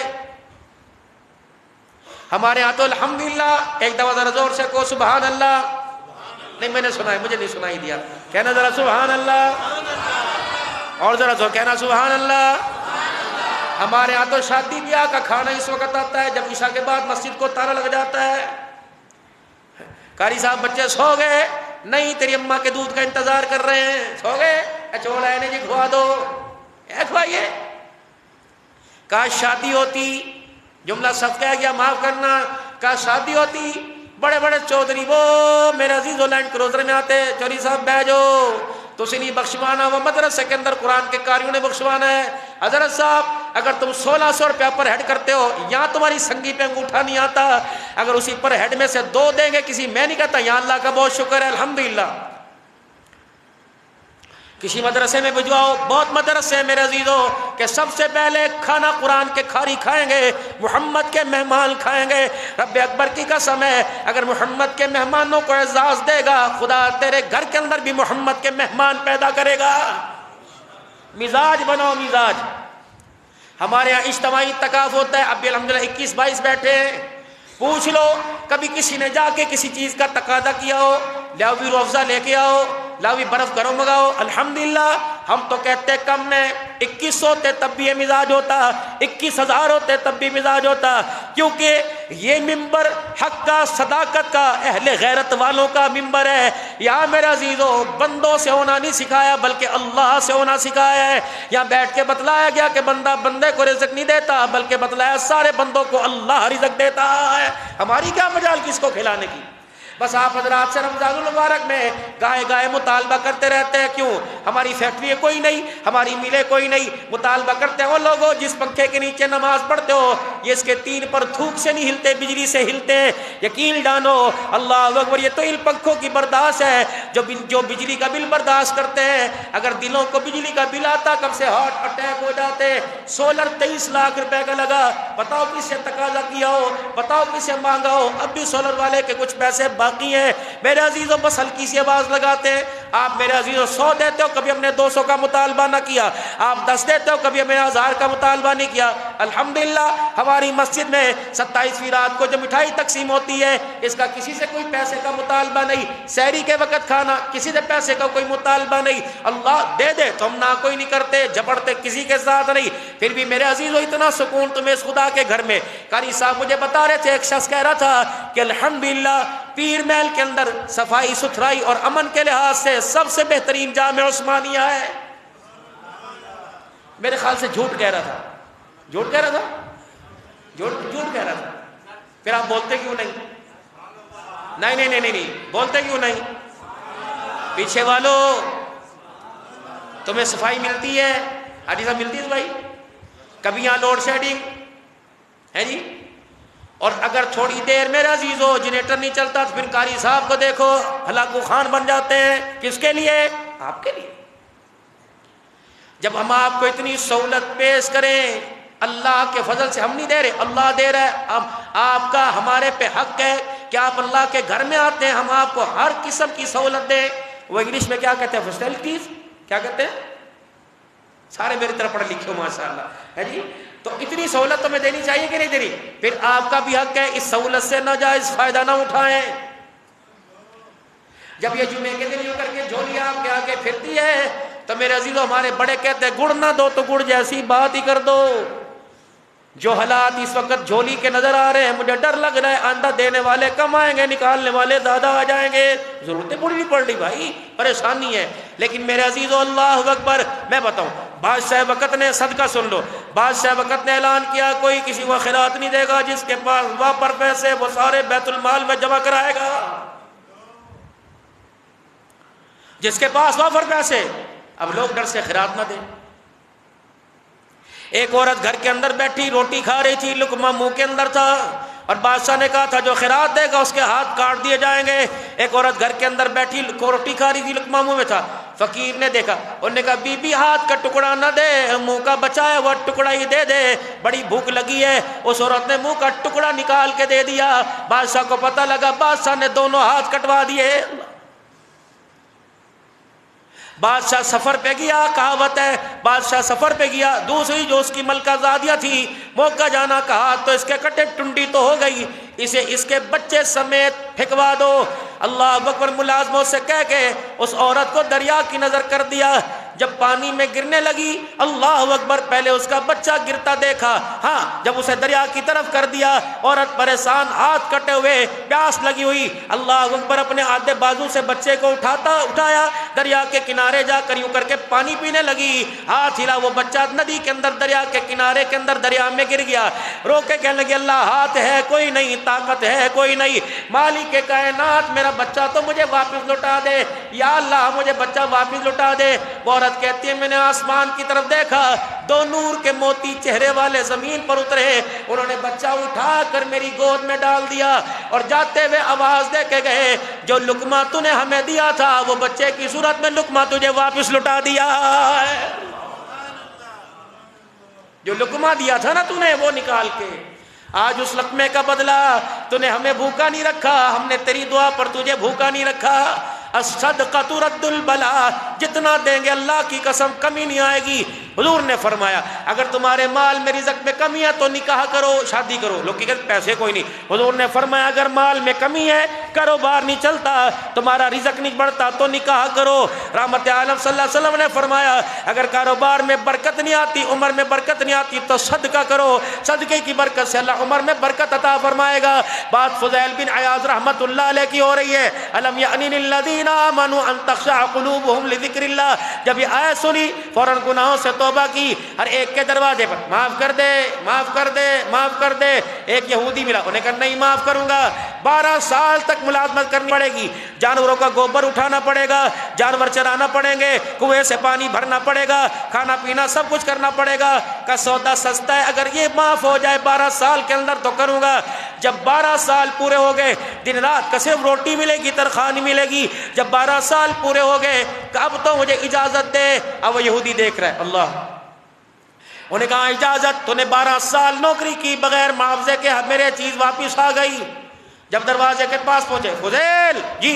ہمارے ہاں تو الحمدللہ، ایک دفعہ ذرا زور سے کو سبحان اللہ، نہیں میں نے سنا ہے، مجھے نہیں سنائی دیا، کہنا ذرا سبحان اللہ، اور ذرا زور کہنا سبحان اللہ۔ ہمارے ہاں تو شادی بیاہ کا کھانا اس وقت آتا ہے جب عشاء کے بعد مسجد کو تالا لگ جاتا ہے۔ قاری صاحب بچے سو گئے؟ نہیں، تیری اماں کے دودھ کا انتظار کر رہے ہیں۔ سو گئے؟ چولا ہے جی کھوا دو، کھوائیے۔ کاش شادی ہوتی، جملہ سب کہہ گیا معاف کرنا، کاش شادی ہوتی، بڑے بڑے چودھری وہ میرے عزیز لینڈ کروزر میں آتے، چوری صاحب بیجو تو اسی نہیں بخشوانا، وہ مدرسے کے اندر قرآن کے قاریوں نے بخشوانا ہے۔ حضرت صاحب اگر تم 1600 روپیہ پر ہیڈ کرتے ہو، یہاں تمہاری سنگی پہ انگوٹھا نہیں آتا، اگر اسی پر ہیڈ میں سے 2 دیں گے کسی، میں نہیں کہتا یہاں اللہ کا بہت شکر ہے الحمدللہ، کسی مدرسے میں بھجواؤ۔ بہت مدرسے ہیں میرے عزیزو کہ سب سے پہلے کھانا قرآن کے کھاری کھائیں گے، محمد کے مہمان کھائیں گے۔ رب اکبر کی قسم ہے، اگر محمد کے مہمانوں کو اعزاز دے گا، خدا تیرے گھر کے اندر بھی محمد کے مہمان پیدا کرے گا۔ مزاج بناؤ، مزاج۔ ہمارے یہاں اجتماعی تکاف ہوتا ہے، اب بھی الحمدللہ 21-22 بیٹھے ہیں، پوچھ لو کبھی کسی نے جا کے کسی چیز کا تقاضا کیا ہو، لاؤ بھی روح افزا لے کے آؤ، لاؤ بھی برف گرم منگاؤ؟ الحمدللہ ہم تو کہتے کم میں 2100 ہوتے تب بھی یہ مزاج ہوتا، 21000 ہوتے تب بھی مزاج ہوتا، کیونکہ یہ ممبر حق کا، صداقت کا، اہل غیرت والوں کا ممبر ہے۔ یہاں میرے عزیزو بندوں سے ہونا نہیں سکھایا بلکہ اللہ سے ہونا سکھایا ہے۔ یہاں بیٹھ کے بتلایا گیا کہ بندہ بندے کو رزق نہیں دیتا بلکہ بتلایا سارے بندوں کو اللہ رزق دیتا ہے۔ ہماری کیا مجال کس کو کھلانے کی؟ بس آپ حضرات سے رمضان المبارک میں گائے گائے مطالبہ کرتے رہتے ہیں، کیوں؟ ہماری فیکٹری کوئی نہیں، ہماری ملیں کوئی نہیں، مطالبہ کرتے ہیں وہ لوگوں جس پنکھے کے نیچے نماز پڑھتے ہو یہ اس کے تین پر تھوک سے نہیں ہلتے، بجلی سے ہلتے ہیں۔ یقین جانو اللہ اکبر، یہ تو ان پنکھوں کی برداشت ہے جو بجلی کا بل برداشت کرتے ہیں۔ اگر دلوں کو بجلی کا بل آتا کب سے ہارٹ اٹیک ہو جاتے۔ سولر 23 لاکھ روپے کا لگا، بتاؤ کس سے تقاضا کیا ہو، بتاؤ کس سے مانگا ہو، اب بھی سولر والے کے کچھ پیسے باقی ہیں۔ میرے عزیزوں بس ہلکی سی آواز لگاتے ہیں۔ آپ میرے عزیزوں 100 دیتے ہو، کبھی ہم نے 200 کا مطالبہ نہ کیا۔ آپ 10 دیتے ہو، کبھی ہم نے 1000 کا مطالبہ نہیں کیا۔ الحمدللہ ہماری مسجد میں 27ویں رات کو جو مٹھائی تقسیم ہوتی ہے اس کا کسی سے کوئی پیسے کا مطالبہ نہیں، سحری کے وقت کھانا کسی سے پیسے کا کوئی مطالبہ نہیں، اللہ دے دے تو ہم نہ کوئی نہیں کرتے، جبڑتے کسی کے ساتھ نہیں۔ پھر بھی میرے عزیزوں اتنا سکون تمہیں اس خدا کے گھر میں۔ قاری صاحب مجھے بتا رہے تھے، ایک شخص کہہ رہا تھا کہ الحمدللہ پیر محل کے اندر صفائی ستھرائی اور امن کے لحاظ سے سب سے بہترین جامع عثمانیہ ہے۔ میرے خیال سے جھوٹ کہہ رہا تھا، جھوٹ کہہ رہا تھا، جھوٹ کہہ رہا تھا۔ پھر آپ بولتے کیوں نہیں؟ نہیں بولتے کیوں نہیں؟ پیچھے والوں تمہیں صفائی ملتی ہے، حاجی صاحب ملتی ہے صفائی؟ کبھی یہاں لوڈ شیڈنگ ہے جی، اور اگر تھوڑی دیر میرے عزیزو جنریٹر نہیں چلتا تو پھر قاری صاحب کو دیکھو ہلاکو خان بن جاتے ہیں۔ کس کے لیے؟ آپ کے لیے۔ جب ہم آپ کو اتنی سہولت پیش کریں، اللہ کے فضل سے ہم نہیں دے رہے، اللہ دے رہا ہے، آپ کا ہمارے پہ حق ہے کہ آپ اللہ کے گھر میں آتے ہیں، ہم آپ کو ہر قسم کی سہولت دیں۔ وہ انگلش میں کیا کہتے ہیں؟ فیسلٹیز کیا کہتے ہیں؟ سارے میری طرف پڑھ لکھے ہو ماشاءاللہ ہے جی۔ تو اتنی سہولت تمہیں دینی چاہیے کہ نہیں دینی؟ پھر آپ کا بھی حق ہے اس سہولت سے ناجائز فائدہ نہ اٹھائیں۔ جب یہ جمعے کے دن یوں کر کے جھولی آپ کے آگے پھرتی ہے تو میرے عزیزو ہمارے بڑے کہتے ہیں گڑ نہ دو تو گڑ جیسی بات ہی کر دو۔ جو حالات اس وقت جھولی کے نظر آ رہے ہیں مجھے ڈر لگ رہا ہے آندہ دینے والے کم آئیں گے، نکالنے والے زیادہ آ جائیں گے۔ ضرورتیں پوری نہیں پڑ رہی بھائی، پریشانی ہے۔ لیکن میرے عزیزو اللہ اکبر، میں بتاؤں بادشاہ وقت نے صدقہ سن لو، بادشاہ وقت نے اعلان کیا کوئی کسی کو خیرات نہیں دے گا، جس کے پاس واپر پیسے وہ سارے بیت المال میں جمع کرائے گا۔ جس کے پاس وافر پیسے، اب لوگ ڈر سے خیرات نہ دیں۔ ایک عورت گھر کے اندر بیٹھی روٹی کھا رہی تھی، لقمہ منہ کے اندر تھا، اور بادشاہ نے کہا تھا جو خیرات دے گا اس کے ہاتھ کاٹ دیے جائیں گے۔ ایک عورت گھر کے اندر بیٹھی روٹی کھا رہی تھی، لقمہ منہ میں تھا، فقیر نے دیکھا، انہوں نے کہا بی بی ہاتھ کا ٹکڑا نہ دے، منہ کا بچا ہے وہ ٹکڑا ہی دے دے، بڑی بھوک لگی ہے۔ اس عورت نے منہ کا ٹکڑا نکال کے دے دیا، بادشاہ کو پتہ لگا، بادشاہ نے دونوں ہاتھ کٹوا دیے۔ بادشاہ سفر پہ گیا، کہاوت ہے بادشاہ سفر پہ گیا، دوسری جو اس کی ملکہ زادیہ تھی موقع جانا کہا تو اس کے کٹے ٹنڈی تو ہو گئی، اسے اس کے بچے سمیت پھینکوا دو۔ اللہ اکبر، ملازموں سے کہہ کے اس عورت کو دریا کی نظر کر دیا۔ جب پانی میں گرنے لگی اللہ اکبر، پہلے اس کا بچہ گرتا دیکھا، ہاں جب اسے دریا کی طرف کر دیا، عورت پریشان، ہاتھ کٹے ہوئے، پیاس لگی ہوئی، اللہ اکبر اپنے آدھے بازو سے بچے کو اٹھایا، دریا کے کنارے جا کر یوں کر کے پانی پینے لگی، ہاتھ ہلا، وہ بچہ ندی کے اندر دریا کے کنارے کے اندر دریا میں گر گیا۔ رو کے کہنے لگی اللہ ہاتھ ہے کوئی نہیں، طاقت ہے کوئی نہیں، مالک کائنات میرا بچہ تو مجھے واپس لوٹا دے، یا اللہ مجھے بچہ واپس لوٹا دے۔ وہ عورت کہتی ہے میں نے آسمان کی طرف دیکھا، دو نور کے موتی چہرے والے زمین پر اترے، انہوں نے بچہ اٹھا کر میری گود میں ڈال دیا اور جاتے ہوئے آواز دے کے گئے جو لقمہ تو نے ہمیں دیا تھا وہ بچے کی صورت میں لقمہ تجھے واپس لوٹا دیا ہے۔ جو لقمہ دیا تھا نا تو نے وہ نکال کے، آج اس لقمے کا بدلہ تو نے ہمیں بھوکا نہیں رکھا، ہم نے تیری دعا پر تجھے بھوکا نہیں رکھا۔ الصدقہ ترد البلاء، جتنا دیں گے اللہ کی قسم کمی نہیں آئے گی۔ حضور نے فرمایا اگر تمہارے مال میں رزق میں کمی ہے تو نکاح کرو، شادی کرو۔ لوگ کہتے ہیں پیسے کوئی نہیں، حضور نے فرمایا اگر مال میں کمی ہے، کاروبار نہیں چلتا، تمہارا رزق نہیں بڑھتا تو نکاح کرو۔ رحمت عالم صلی اللہ علیہ وسلم نے فرمایا اگر کاروبار میں برکت نہیں آتی، عمر میں برکت نہیں آتی تو صدقہ کرو، صدقے کی برکت سے اللہ عمر میں برکت عطا فرمائے گا۔ بات فضیل بن عیاض رحمت اللہ علیہ کی ہو رہی ہے، الم یأن للذین آمنوا ان تخشع قلوبهم لذکر اللہ۔ جب یہ آیت سنی فوراً گناہوں سے توبہ کی، ہر ایک کے دروازے پر معاف کر دے، معاف کر دے، معاف کر دے۔ ایک یہودی ملا، انہیں کہا نہیں معاف کروں گا، 12 سال تک ملازمت کرنی پڑے گی، جانوروں کا گوبر اٹھانا پڑے گا، جانور چرانا پڑیں گے، کنویں سے پانی بھرنا پڑے گا، کھانا پینا سب کچھ کرنا پڑے گا۔ کا سودا سستا ہے، اگر یہ معاف ہو جائے 12 سال کے اندر تو کروں گا۔ جب 12 سال پورے ہو گئے، دن رات کا صرف روٹی ملے گی، تنخواہ نہیں ملے گی۔ جب 12 سال پورے ہو گئے کہ اب تو مجھے اجازت دے۔ اب وہ یہودی دیکھ رہا ہے، اللہ، انہیں کہا اجازت، تو نے 12 سال نوکری کی بغیر معاوضے کے، میرے چیز واپس آ گئی۔ جب دروازے کے پاس پہنچے، فضیل جی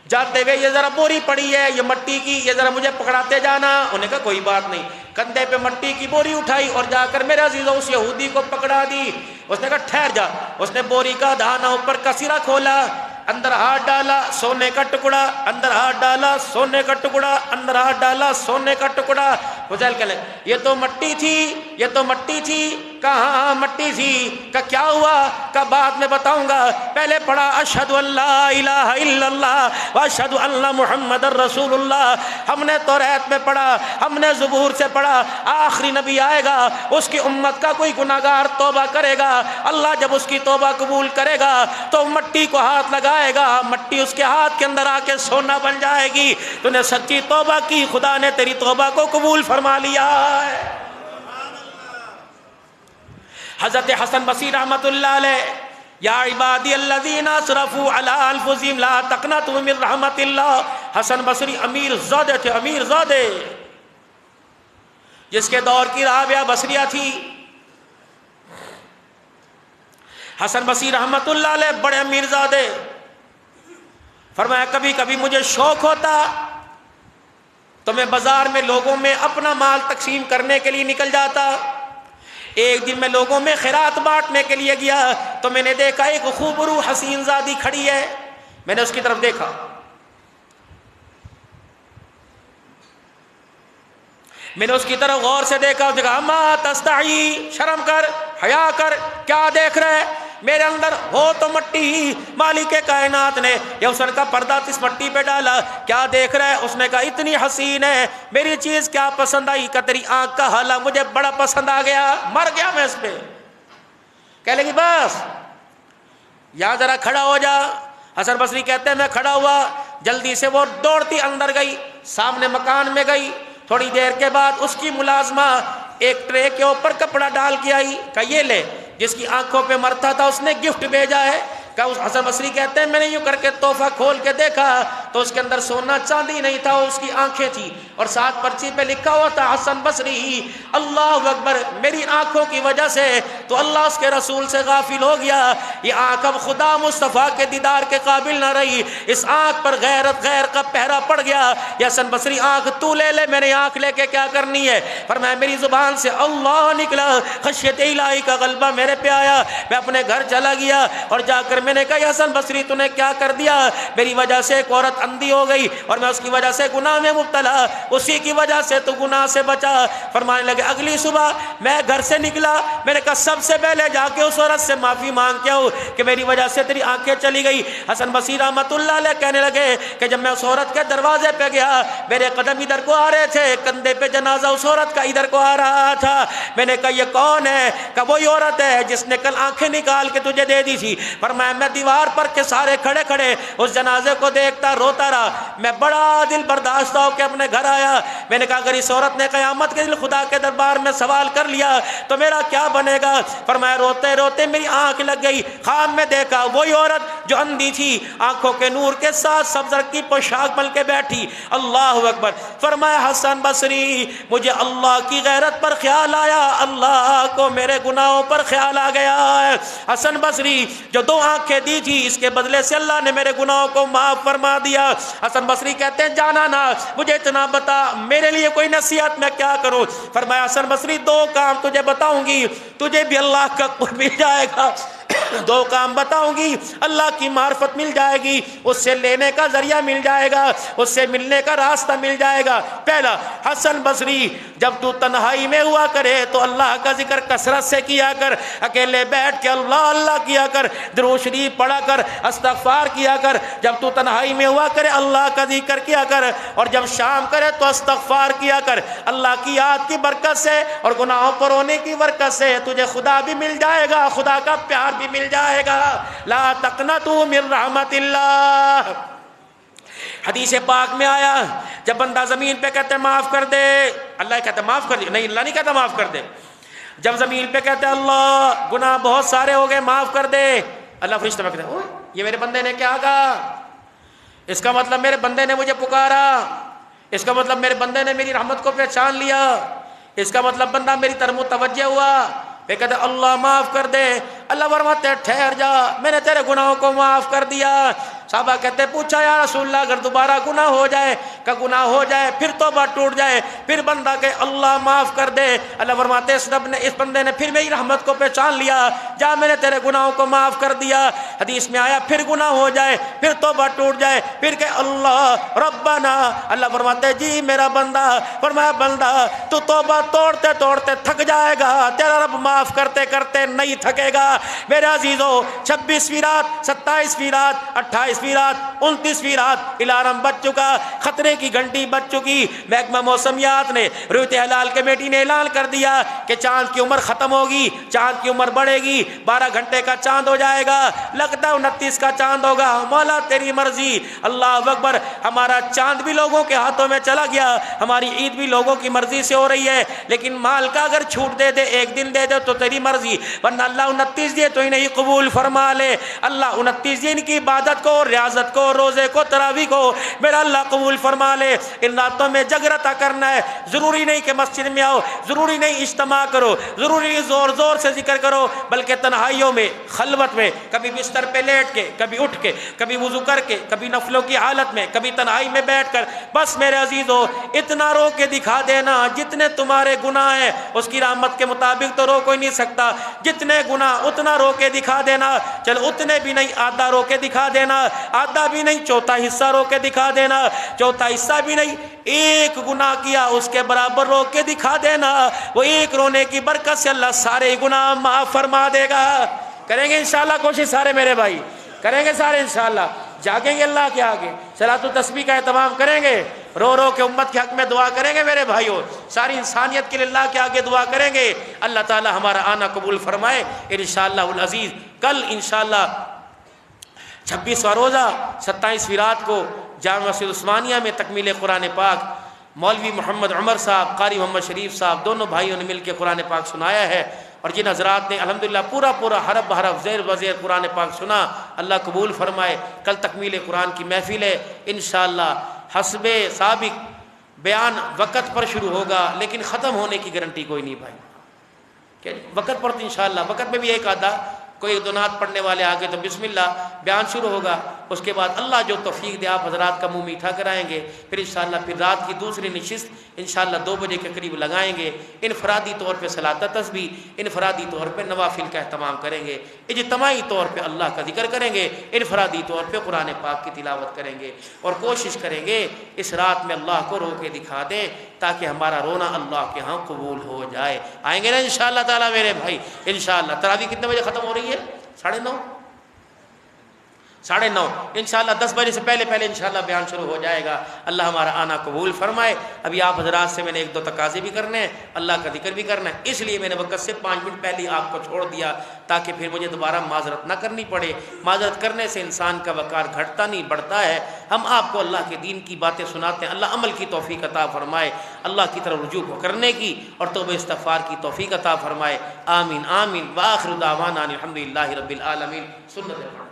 جاتے ہوئے یہ ذرا بوری پڑی ہے، یہ مٹی کی، یہ ذرا مجھے پکڑاتے جانا۔ انہیں کہا کوئی بات نہیں، کندھے پہ مٹی کی بوری اٹھائی اور جا کر میرے عزیزوں اس یہودی کو پکڑا دی۔ اس نے کہا ٹھہر جا۔ اس نے بوری کا دھانا اوپر کا سرا کھولا، اندر ہاتھ ڈالا، سونے کا ٹکڑا، اندر ہاتھ ڈالا، سونے کا ٹکڑا، اندر ہاتھ ڈالا، سونے کا ٹکڑا۔ فضیل کہنے یہ تو مٹی تھی، یہ تو مٹی تھی۔ کہاں مٹی تھی؟ کہ کیا ہوا؟ کہ بعد میں بتاؤں گا، پہلے پڑھا اشہد ان لا الہ الا اللہ واشہد ان محمد الرسول اللہ۔ ہم نے توریت میں پڑھا، ہم نے زبور سے پڑھا، آخری نبی آئے گا، اس کی امت کا کوئی گناہگار توبہ کرے گا، اللہ جب اس کی توبہ قبول کرے گا تو مٹی کو ہاتھ لگائے گا، مٹی اس کے ہاتھ کے اندر آ کے سونا بن جائے گی۔ تو نے سچی توبہ کی، خدا نے تیری توبہ کو قبول فرما لیا ہے۔ حضرت حسن بصری رحمت اللہ علیہ، یا عبادی الذین اسرفوا علی انفسہم لا تقنطوا من رحمت اللہ۔ حسن بصری امیر زادے تھے، امیر زادے، جس کے دور کی رابعہ بصریہ تھی۔ حسن بصری رحمت اللہ علیہ بڑے امیر زادے، فرمایا کبھی کبھی مجھے شوق ہوتا تو میں بازار میں لوگوں میں اپنا مال تقسیم کرنے کے لیے نکل جاتا۔ ایک دن میں لوگوں میں خیرات بانٹنے کے لیے گیا تو میں نے دیکھا ایک خوبرو حسین زادی کھڑی ہے۔ میں نے اس کی طرف دیکھا، میں نے اس کی طرف غور سے دیکھا، اس نے کہا اما تستحی، شرم کر، حیا کر، کیا دیکھ رہے؟ میرے اندر ہو تو مٹی، مالک کائنات نے یہ اسر کا پردہ اس مٹی پہ ڈالا، کیا دیکھ رہا ہے؟ اس نے کہا اتنی حسین ہے، میری چیز کیا پسند آئی؟ کہ تیری آنکھ کا حالہ مجھے بڑا پسند آ گیا، مر گیا میں اس پہ۔ کہہ لگی بس یہاں ذرا کھڑا ہو جا۔ حسن بصری کہتے ہیں میں کھڑا ہوا، جلدی سے وہ دوڑتی اندر گئی، سامنے مکان میں گئی۔ تھوڑی دیر کے بعد اس کی ملازمہ ایک ٹرے کے اوپر کپڑا ڈال کے آئی، کہ یہ لے، جس کی آنکھوں پہ مرتا تھا اس نے گفٹ بھیجا ہے۔ کہ اس حسن بصری کہتے ہیں میں نے یوں کر کے تحفہ کھول کے دیکھا تو اس کے اندر سونا چاندی نہیں تھا، اس کی آنکھیں تھی، اور ساتھ پرچی پہ لکھا ہوا تھا حسن بصری۔ اللہ اکبر، میری آنکھوں کی وجہ سے تو اللہ اس کے رسول سے غافل ہو گیا، یہ آنکھ اب خدا مصطفیٰ کے دیدار کے قابل نہ رہی، اس آنکھ پر غیرت غیر کا پہرا پڑ گیا۔ یہ حسن بصری آنکھ تو لے لے، میں نے آنکھ لے کے کیا کرنی ہے؟ فرمایا میری زبان سے اللہ نکلا، خشیت الہی کا غلبہ میرے پہ آیا، میں اپنے گھر چلا گیا اور جا کر میں نے کہا یا حسن بصری تو نے کیا کر دیا؟ میری وجہ سے ایک عورت اندھی ہو گئی اور میں اس کی وجہ سے گناہ میں مبتلا، اسی کی وجہ سے تو گناہ سے بچا۔ فرمانے لگے اگلی صبح میں گھر سے نکلا، میں نے کہا سب سے پہلے جا کے اس عورت سے معافی مانگ کے آؤں کہ میری وجہ سے تیری آنکھیں چلی گئی۔ حسن بصری رحمت اللہ علیہ کہنے لگے کہ جب میں اس عورت کے دروازے پہ گیا، میرے قدم ادھر کو آ رہے تھے، کندھے پہ جنازہ اس عورت کا ادھر کو آ رہا تھا۔ میں نے کہا یہ کون ہے؟ کہ وہی عورت ہے جس نے کل آنکھیں نکال کے تجھے دے دی تھی۔ فرمایا میں دیوار پر کے سارے کھڑے کھڑے اس جنازے کو دیکھتا روتا رہا، میں بڑا دل برداشتہ ہو کے اپنے گھر آیا۔ میں نے کہا اگر اس عورت نے قیامت کے دن خدا کے دربار میں سوال کر لیا تو میرا کیا بنے گا؟ فرمایا روتے روتے میری آنکھ لگ گئی، خواب میں دیکھا وہی عورت جو اندھی تھی، آنکھوں کے نور کے ساتھ سبز رنگ کی پوشاک بن کے بیٹھی۔ اللہ اکبر۔ فرمایا حسن بصری مجھے اللہ کی غیرت پر خیال آیا، اللہ کو میرے گناہوں پر خیال آ گیا ہے۔ حسن بصری جو 2 آنکھیں دی تھی اس کے بدلے سے اللہ نے میرے گناہوں کو معاف فرما دیا۔ حسن بصری کہتے ہیں جانا نا، مجھے اتنا بتا میرے لیے کوئی نصیحت میں کیا کروں؟ فرمایا حسن بصری 2 کام تجھے بتاؤں گی، تجھے بھی اللہ کا قرب مل جائے گا دو کام بتاؤں گی، اللہ کی معرفت مل جائے گی، اس سے لینے کا ذریعہ مل جائے گا، اس سے ملنے کا راستہ مل جائے گا۔ پہلا، حسن بصری، جب تو تنہائی میں ہوا کرے تو اللہ کا ذکر کثرت سے کیا کر، اکیلے بیٹھ کے اللہ اللہ کیا کر، درود شریف پڑھا کر، استغفار کیا کر۔ جب تو تنہائی میں ہوا کرے اللہ کا ذکر کیا کر، اور جب شام کرے تو استغفار کیا کر۔ اللہ کی یاد کی برکت سے اور گناہوں پر ہونے کی برکت سے تجھے خدا بھی مل جائے گا، خدا کا پیار بھی مل جائے گا۔ لا تقنطوا من رحمت اللہ۔ حدیث پاک میں آیا، جب بندہ زمین پہ کہتے معاف کر دے، اللہ کہتا معاف کر دے، نہیں اللہ نہیں کہتا معاف کر دے۔ جب زمین پہ کہتے اللہ گناہ بہت سارے ہو گئے معاف کر دے، اللہ فرشتہ میں کہتا اوہ یہ میرے بندے نے کیا کہا، اس کا مطلب میرے بندے نے مجھے پکارا، اس کا مطلب میرے بندے نے میری رحمت کو پہچان لیا، اس کا مطلب بندہ میری طرف متوجہ ہوا۔ پھر کہتے اللہ معاف کر دے، اللہ فرماتے ٹھہر جا، میں نے تیرے گناہوں کو معاف کر دیا۔ صحابہ کہتے پوچھا یا رسول اللہ اگر دوبارہ گناہ ہو جائے، کہ گناہ ہو جائے پھر توبہ ٹوٹ جائے، پھر بندہ کہ اللہ معاف کر دے، اللہ فرماتے اس بندے نے پھر میری رحمت کو پہچان لیا، جا میں نے تیرے گناہوں کو معاف کر دیا۔ حدیث میں آیا پھر گناہ ہو جائے، پھر توبہ ٹوٹ جائے، پھر کہ اللہ ربنا، اللہ فرماتے جی میرا بندہ، فرمایا بندہ تو توبہ توڑتے توڑتے تھک جائے گا، تیرا رب معاف کرتے کرتے نہیں تھکے گا۔ میرے عزیزو 26ویں رات، 27ویں رات، 28ویں رات، 29ویں رات، الارم بج چکا، خطرے کی گھنٹی بج چکی۔ محکمہ موسمیات نے، رویت ہلال کمیٹی نے اعلان کر دیا کہ چاند کی عمر ختم ہوگی، چاند کی عمر بڑھے گی، 12 گھنٹے کا چاند ہو جائے گا، لگتا ہے 29 کا چاند ہوگا، مولا تیری مرضی۔ اللہ اکبر، ہمارا چاند بھی لوگوں کے ہاتھوں میں چلا گیا، ہماری عید بھی لوگوں کی مرضی سے ہو رہی ہے، لیکن مال کا اگر چھوٹ دے دے، ایک دن دے دے تو تیری مرضی، ورنہ اللہ 29 دے تو انہیں قبول فرما لے۔ اللہ 29 دن کی عبادت کو، ریاضت کو، روزے کو، تراویح کو میرا اللہ قبول فرما لے۔ ان راتوں میں جگرتا کرنا ہے، ضروری نہیں کہ مسجد میں آؤ، ضروری نہیں اجتماع کرو، ضروری نہیں زور زور سے ذکر کرو، بلکہ تنہائیوں میں، خلوت میں، کبھی بستر پہ لیٹ کے، کبھی اٹھ کے، کبھی وضو کر کے، کبھی نفلوں کی حالت میں، کبھی تنہائی میں بیٹھ کر، بس میرے عزیزو اتنا رو کے دکھا دینا جتنے تمہارے گناہ ہیں، اس کی رحمت کے مطابق تو رو کوئی نہیں سکتا، جتنے گناہ اتنا رو کے دکھا دینا، چل اتنے بھی نہیں آدھا رو کے دکھا دینا، آدھا بھی نہیں چوتھا حصہ رو کے دکھا دینا، چوتھا حصہ بھی نہیں، ایک گناہ کیا اس کے برابر رو کے دکھا دینا، وہ ایک رونے کی برکت سے اللہ سارے گناہ معاف فرما دے گا۔ کریں گے انشاءاللہ کوشش سارے میرے بھائی، کریں گے سارے انشاءاللہ، جاگیں گے اللہ کے آگے، صلاۃ و تسبیح کا اہتمام کریں گے، رو رو کے امت کے حق میں دعا کریں گے میرے بھائیوں، ساری انسانیت کے لیے اللہ کے آگے دعا کریں گے، اللہ تعالی ہمارا آنا قبول فرمائے انشاءاللہ العزیز۔ کل انشاءاللہ 26واں روزہ 27ویں رات کو جامع مسجد عثمانیہ میں تکمیل قرآن پاک، مولوی محمد عمر صاحب، قاری محمد شریف صاحب، دونوں بھائیوں نے مل کے قرآن پاک سنایا ہے، اور جن حضرات نے الحمدللہ پورا حرف بحرف زیر بزیر قرآن پاک سنا، اللہ قبول فرمائے۔ کل تکمیل قرآن کی محفل ہے انشاءاللہ، حسب سابق بیان وقت پر شروع ہوگا، لیکن ختم ہونے کی گارنٹی کوئی نہیں بھائی، کہ وقت پر تو انشاءاللہ، وقت میں بھی ایک آدھا کوئی دو نعت پڑھنے والے آگے تو بسم اللہ بیان شروع ہوگا، اس کے بعد اللہ جو توفیق دے آپ حضرات کا منہ میٹھا کرائیں گے، پھر انشاءاللہ پھر رات کی دوسری نشست انشاءاللہ 2 بجے کے قریب لگائیں گے، انفرادی طور پہ صلاۃ تسبیح، انفرادی طور پہ نوافل کا اہتمام کریں گے، اجتماعی طور پہ اللہ کا ذکر کریں گے، انفرادی طور پہ قرآن پاک کی تلاوت کریں گے، اور کوشش کریں گے اس رات میں اللہ کو رو کے دکھا دیں تاکہ ہمارا رونا اللہ کے ہاں قبول ہو جائے۔ آئیں گے نا انشاءاللہ تعالیٰ میرے بھائی انشاءاللہ۔ تراویح کتنے بجے ختم ہو رہی ہے؟ 9:30 9:30 انشاءاللہ 10 بجے سے پہلے انشاءاللہ بیان شروع ہو جائے گا۔ اللہ ہمارا آنا قبول فرمائے۔ ابھی آپ حضرات سے میں نے 1-2 تقاضے بھی کرنے ہیں، اللہ کا ذکر بھی کرنا ہے، اس لیے میں نے وقت سے 5 منٹ پہلے ہی آپ کو چھوڑ دیا تاکہ پھر مجھے دوبارہ معذرت نہ کرنی پڑے۔ معذرت کرنے سے انسان کا وقار گھٹتا نہیں بڑھتا ہے۔ ہم آپ کو اللہ کے دین کی باتیں سناتے ہیں، اللہ عمل کی توفیق عطا فرمائے، اللہ کی طرف رجوع کرنے کی اور توبہ استغفار کی توفیق عطا فرمائے۔ آمین آمین۔ وآخر دعوانا الحمدللہ رب العالمین۔ سنت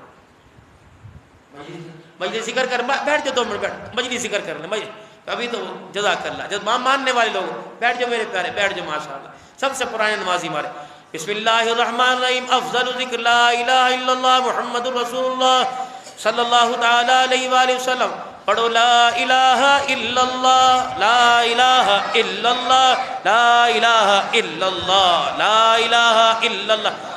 مجلس ذکر کر، بیٹھ جاؤ 2 منٹ، بیٹھ مجلس ذکر کر لیں، ابھی تو جزاک اللہ، جب ماننے والے لوگ بیٹھ جاؤ میرے پیارے، بیٹھ جاؤ ماشاءاللہ، سب سے پرانے نمازی ہمارے۔ بسم اللہ الرحمن الرحیم۔ افضل ذکر لا الہ الا اللہ محمد رسول اللہ صلی اللہ تعالی علیہ وآلہ وسلم۔ پڑھو لا الہ الا اللہ، لا الہ الا اللہ، لا الہ الا اللہ، لا الہ الا اللہ۔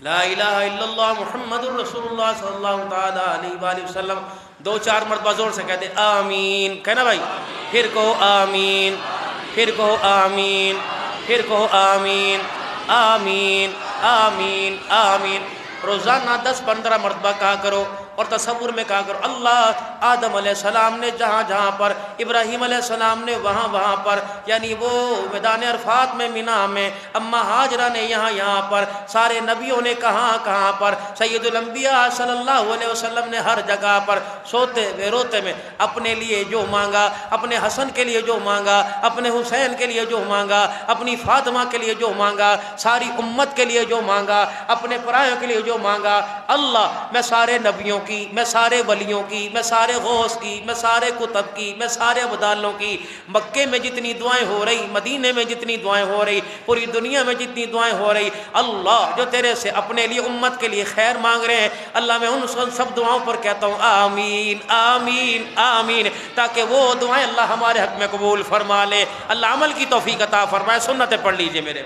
لا الہ الا اللہ محمد الرسول اللہ صلی اللہ تعالی علیہ وآلہ وسلم 2-4 مرتبہ زور سے کہتے آمین، کہنا بھائی، پھر کہو آمین، پھر کہو آمین، پھر کہو آمین، آمین آمین آمین۔ روزانہ 10-15 مرتبہ کہا کرو، اور تصور میں کہا کرو اللہ آدم علیہ السلام نے جہاں جہاں پر، ابراہیم علیہ السلام نے وہاں وہاں پر، یعنی وہ میدان عرفات میں مینا میں، اما ہاجرہ نے یہاں یہاں پر، سارے نبیوں نے کہاں کہاں پر، سید الانبیاء صلی اللہ علیہ وسلم نے ہر جگہ پر سوتے ہوئے روتے میں اپنے لیے جو مانگا، اپنے حسن کے لیے جو مانگا، اپنے حسین کے لیے جو مانگا، اپنی فاطمہ کے لیے جو مانگا، ساری امت کے لیے جو مانگا، اپنے پرایوں کے لیے جو مانگا، اللہ میں سارے نبیوں کی، میں سارے ولیوں کی، میں سارے غوث کی، میں سارے کتب کی، میں سارے ابدالوں کی، مکے میں جتنی دعائیں ہو رہی، مدینے میں جتنی دعائیں ہو رہی، پوری دنیا میں جتنی دعائیں ہو رہی، اللہ جو تیرے سے اپنے لیے امت کے لیے خیر مانگ رہے ہیں، اللہ میں ان سب دعاؤں پر کہتا ہوں آمین آمین آمین، تاکہ وہ دعائیں اللہ ہمارے حق میں قبول فرما لے۔ اللہ عمل کی توفیق عطا فرمائے۔ سنتیں پڑھ لیجئے میرے